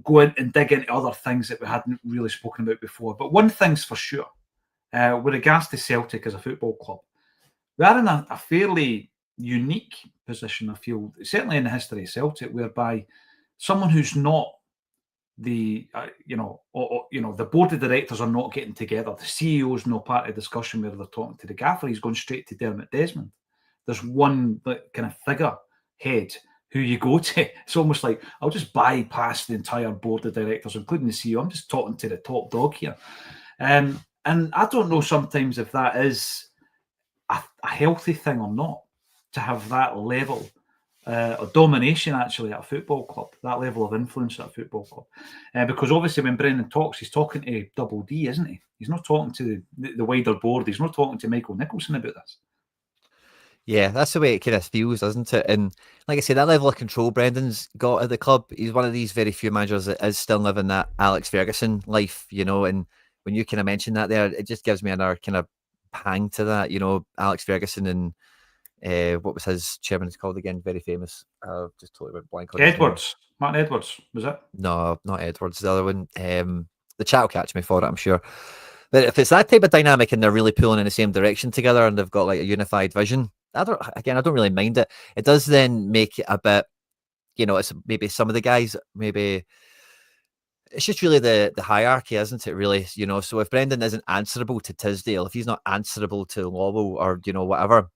[SPEAKER 1] go in and dig into other things that we hadn't really spoken about before. But one thing's for sure, with regards to Celtic as a football club, we are in a fairly unique position, I feel, certainly in the history of Celtic, whereby someone who's not the the board of directors are not getting together. The CEO's no part of the discussion where they're talking to the gaffer. He's going straight to Dermot Desmond. There's one kind of figure head who you go to. It's almost like, I'll just bypass the entire board of directors, including the CEO. I'm just talking to the top dog here. And I don't know sometimes if that is a healthy thing or not, to have that level of domination actually at a football club, that level of influence at a football club. Because obviously when Brendan talks, he's talking to Double D, isn't he? He's not talking to the wider board. He's not talking to Michael Nicholson about this.
[SPEAKER 2] Yeah, that's the way it kind of feels, doesn't it? And like I say, that level of control Brendan's got at the club, he's one of these very few managers that is still living that Alex Ferguson life, and when you kind of mention that there, it just gives me another kind of pang to that, Alex Ferguson and what was his chairman called again? Very famous. Just totally went blank on
[SPEAKER 1] Edwards. Martin Edwards, was it?
[SPEAKER 2] No, not Edwards. The other one. The chat will catch me for it, I'm sure. But if it's that type of dynamic and they're really pulling in the same direction together and they've got like a unified vision, I don't really mind it. It does then make it a bit, it's maybe some of the guys, maybe it's just really the hierarchy, isn't it, really? So if Brendan isn't answerable to Tisdale, if he's not answerable to Lowell or, whatever,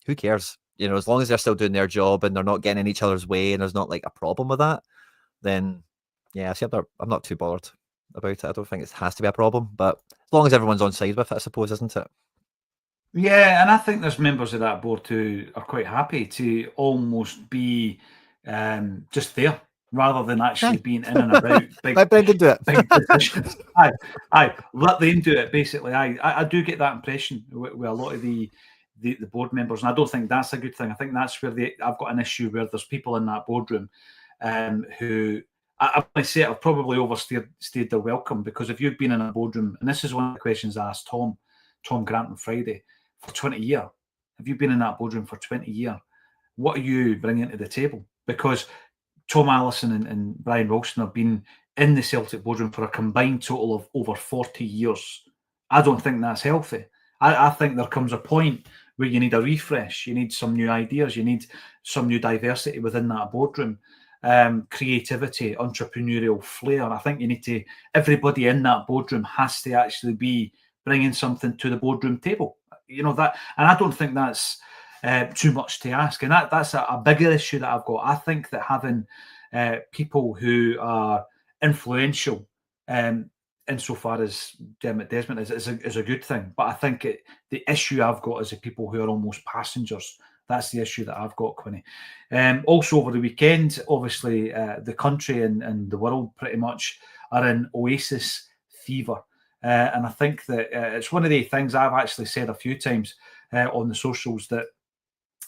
[SPEAKER 2] who cares? As long as they're still doing their job and they're not getting in each other's way and there's not like a problem with that, then yeah, see, I'm not too bothered about it. I don't think it has to be a problem, but as long as everyone's on side with it, I suppose, isn't it?
[SPEAKER 1] Yeah, and I think there's members of that board who are quite happy to almost be just there, rather than actually being in and about big.
[SPEAKER 2] Let Brendan do it.
[SPEAKER 1] Big positions. Aye, let them do it. Basically, I do get that impression with a lot of the the board members, and I don't think that's a good thing. I think that's where I've got an issue where there's people in that boardroom who I want to say have probably overstayed their welcome, because if you've been in a boardroom, and this is one of the questions I asked Tom Grant on Friday, for 20 years, have you been in that boardroom for 20 years? What are you bringing to the table? Because Tom Allison and Brian Wilson have been in the Celtic boardroom for a combined total of over 40 years. I don't think that's healthy. I think there comes a point where you need a refresh. You need some new ideas. You need some new diversity within that boardroom. Creativity, entrepreneurial flair. I think you need to, everybody in that boardroom has to actually be bringing something to the boardroom table. You know that, and I don't think that's too much to ask. And that's a bigger issue that I've got. I think that having people who are influential, insofar as Dermot Desmond is a good thing. But I think the issue I've got is the people who are almost passengers. That's the issue that I've got, Quinny. Also over the weekend, obviously, the country and the world pretty much are in Oasis fever. And I think that it's one of the things I've actually said a few times on the socials, that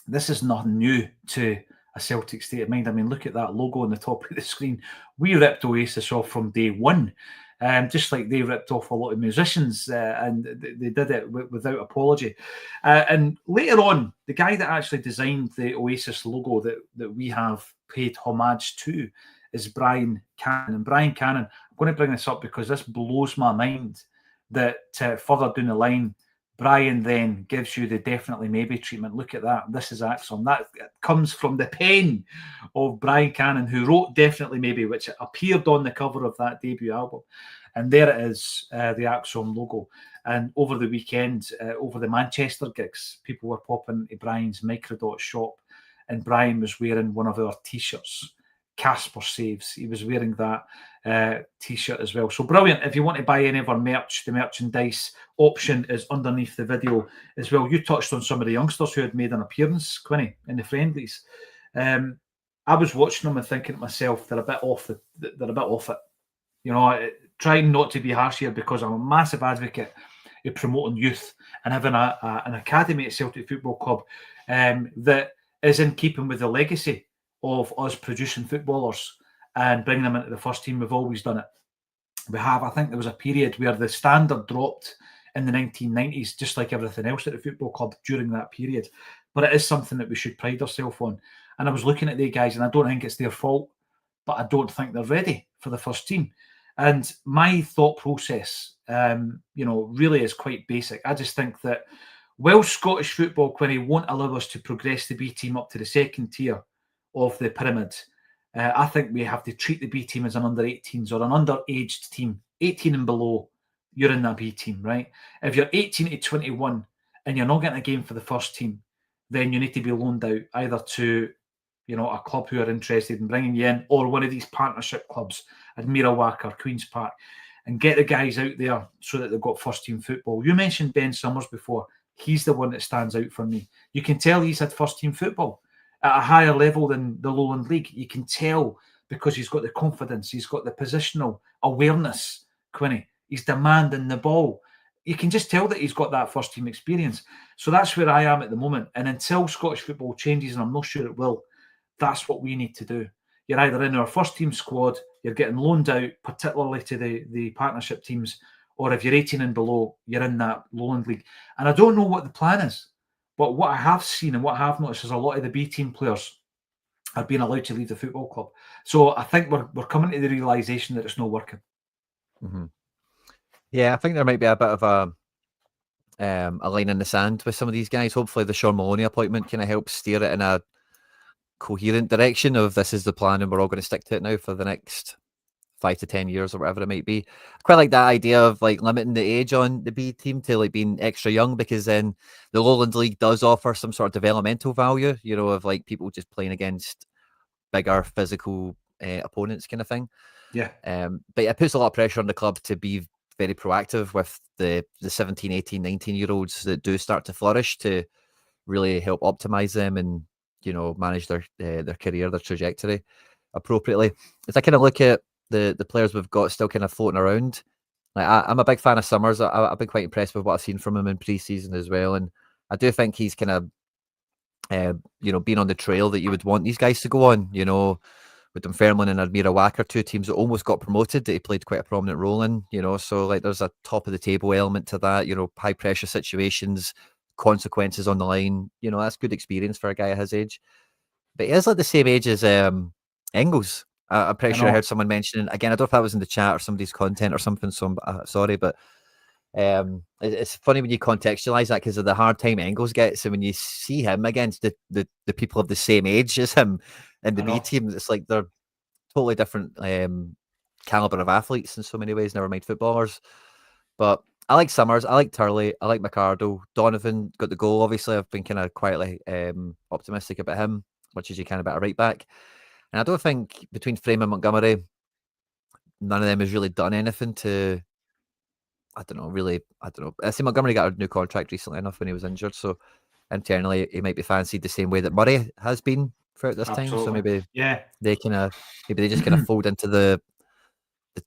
[SPEAKER 1] this is nothing new to a Celtic State of Mind. I mean, look at that logo on the top of the screen. We ripped Oasis off from day one. Just like they ripped off a lot of musicians, and they did it without apology. And later on, the guy that actually designed the Oasis logo that we have paid homage to is Brian Cannon. And Brian Cannon, I'm going to bring this up because this blows my mind, that further down the line, Brian then gives you the definitely maybe treatment. Look at that. This is Acsom. That comes from the pen of Brian Cannon, who wrote Definitely Maybe, which appeared on the cover of that debut album. And there it is, the Acsom logo. And over the weekend, over the Manchester gigs, people were popping to Brian's Microdot shop, and Brian was wearing one of our T-shirts, Casper Saves. He was wearing that T-shirt as well. So brilliant. If you want to buy any of our merch, the merchandise option is underneath the video as well. You touched on some of the youngsters who had made an appearance, Quinny, in the friendlies. I was watching them and thinking to myself, they're a bit off it. You know, trying not to be harsh here, because I'm a massive advocate of promoting youth and having an academy at Celtic Football Club that is in keeping with the legacy of us producing footballers and bringing them into the first team. We've always done it. We have. I think there was a period where the standard dropped in the 1990s, just like everything else at the football club during that period. But it is something that we should pride ourselves on. And I was looking at the guys, and I don't think it's their fault, but I don't think they're ready for the first team. And my thought process, really is quite basic. I just think that while Scottish football, Quinny, won't allow us to progress the B team up to the second tier of the pyramid, I think we have to treat the B team as an under-18s or an underaged team. 18 and below, you're in that B team, right? If you're 18 to 21 and you're not getting a game for the first team, then you need to be loaned out either to, a club who are interested in bringing you in, or one of these partnership clubs, Admira Wacker, Queen's Park, and get the guys out there so that they've got first team football. You mentioned Ben Summers before. He's the one that stands out for me. You can tell he's had first team football at a higher level than the Lowland League. You can tell because he's got the confidence, he's got the positional awareness, Quinny. He's demanding the ball. You can just tell that he's got that first team experience. So that's where I am at the moment. And until Scottish football changes, and I'm not sure it will, that's what we need to do. You're either in our first team squad, you're getting loaned out, particularly to the partnership teams, or if you're 18 and below, you're in that Lowland League. And I don't know what the plan is, but what I have seen and what I have noticed is a lot of the B team players are being allowed to leave the football club. So I think we're coming to the realisation that it's not working.
[SPEAKER 2] Mm-hmm. Yeah, I think there might be a bit of a line in the sand with some of these guys. Hopefully the Sean Maloney appointment kind of helps steer it in a coherent direction of this is the plan and we're all going to stick to it now for the next 5 to 10 years or whatever it might be. I quite like that idea of like limiting the age on the B team to like being extra young, because then the Lowland League does offer some sort of developmental value, of like people just playing against bigger physical opponents kind of thing.
[SPEAKER 1] Yeah.
[SPEAKER 2] But it puts a lot of pressure on the club to be very proactive with the 17, 18, 19-year-olds that do start to flourish, to really help optimize them and manage their career, their trajectory appropriately. As I kind of look at the players we've got still kind of floating around, like I'm a big fan of Summers. I've been quite impressed with what I've seen from him in pre-season as well, and I do think he's kind of, been on the trail that you would want these guys to go on. With Dunfermline and Admira Wacker, two teams that almost got promoted that he played quite a prominent role in. So like there's a top of the table element to that. High pressure situations, consequences on the line. That's good experience for a guy at his age. But he is like the same age as Engels. I'm pretty sure I heard someone mentioning, again, I don't know if that was in the chat or somebody's content or something, so I'm sorry, but it's funny when you contextualize that because of the hard time Engels gets, and when you see him against the people of the same age as him in the B team, it's like they're totally different caliber of athletes in so many ways, never mind footballers. But I like Summers, I like Turley, I like McArdle. Donovan got the goal, obviously. I've been kind of quietly optimistic about him, much as you can about a right back. And I don't think between Frame and Montgomery, none of them has really done anything to, I don't know. I see Montgomery got a new contract recently enough when he was injured. So internally, he might be fancied the same way that Murray has been throughout this time. So maybe they just kind of fold into the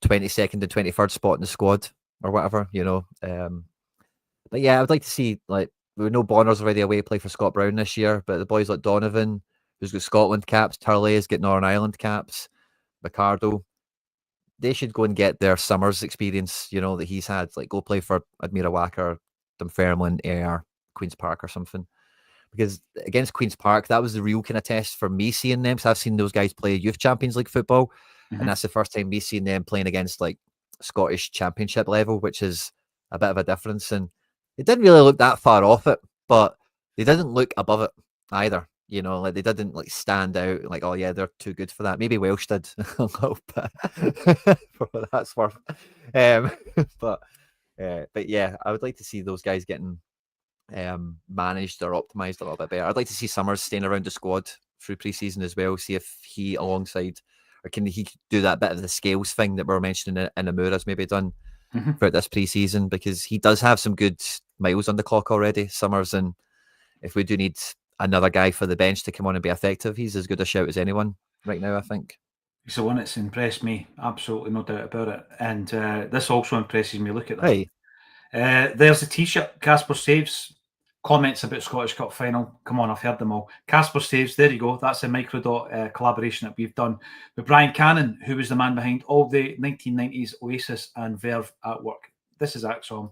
[SPEAKER 2] 22nd and 23rd spot in the squad or whatever, But yeah, I would like to see, like, we know Bonner's already away play for Scott Brown this year, but the boys like Donovan, who's got Scotland caps, Turley has got Northern Ireland caps, McArdle, they should go and get their Summers experience, that he's had. Like, go play for Admira Wacker, Dunfermline, Ayr, Queen's Park or something. Because against Queen's Park, that was the real kind of test for me seeing them. So I've seen those guys play Youth Champions League football, and that's the first time me seeing them playing against like Scottish Championship level, which is a bit of a difference. And it didn't really look that far off it, but they didn't look above it either. Like they didn't like stand out like, oh yeah, they're too good for that. Maybe Welsh did a little bit for what that's worth. But yeah, I would like to see those guys getting managed or optimized a little bit better. I'd like to see Summers staying around the squad through pre-season as well. See if he alongside, or can he do that bit of the scales thing that we're mentioning in Amura's maybe done throughout this pre-season, because he does have some good miles on the clock already, Summers, and if we do need another guy for the bench to come on and be effective, he's as good a shout as anyone right now, I think.
[SPEAKER 1] He's the one that's impressed me, absolutely no doubt about it. And this also impresses me. Look at that.
[SPEAKER 2] Right.
[SPEAKER 1] There's a t-shirt. Casper Saves comments about Scottish Cup final. Come on, I've heard them all. Casper Saves, there you go. That's a Microdot collaboration that we've done with Brian Cannon, who was the man behind all the 1990s Oasis and Verve at work. This is Acsom.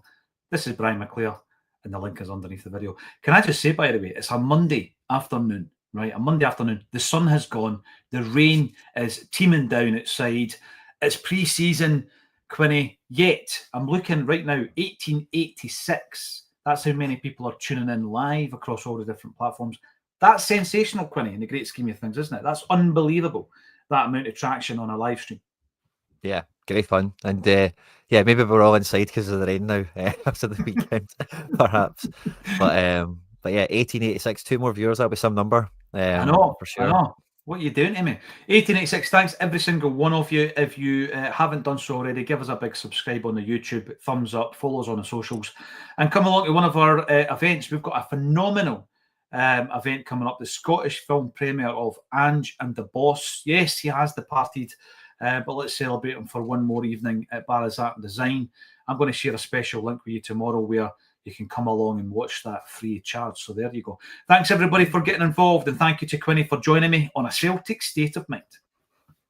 [SPEAKER 1] This is Brian McClare, and the link is underneath the video. Can I just say, by the way, it's a Monday afternoon, right? A Monday afternoon. The sun has gone. The rain is teeming down outside. It's pre-season, Quinny. Yet, I'm looking right now, 1886. That's how many people are tuning in live across all the different platforms. That's sensational, Quinny, in the great scheme of things, isn't it? That's unbelievable, that amount of traction on a live stream.
[SPEAKER 2] Yeah, great fun. And yeah, maybe we're all inside because of the rain now after the weekend, perhaps. But yeah, 1886, 2 more viewers, that'll be some number.
[SPEAKER 1] I know,
[SPEAKER 2] for sure.
[SPEAKER 1] I know. What are you doing to me? 1886, thanks every single one of you. If you haven't done so already, give us a big subscribe on the YouTube, thumbs up, follow us on the socials, and come along to one of our events. We've got a phenomenal event coming up, the Scottish film premiere of Ange and the Boss. Yes, he has departed, but let's celebrate him for one more evening at Barra's Art and Design. I'm going to share a special link with you tomorrow where you can come along and watch that free of charge. So there you go. Thanks everybody for getting involved, and thank you to Quinny for joining me on A Celtic State of Mind.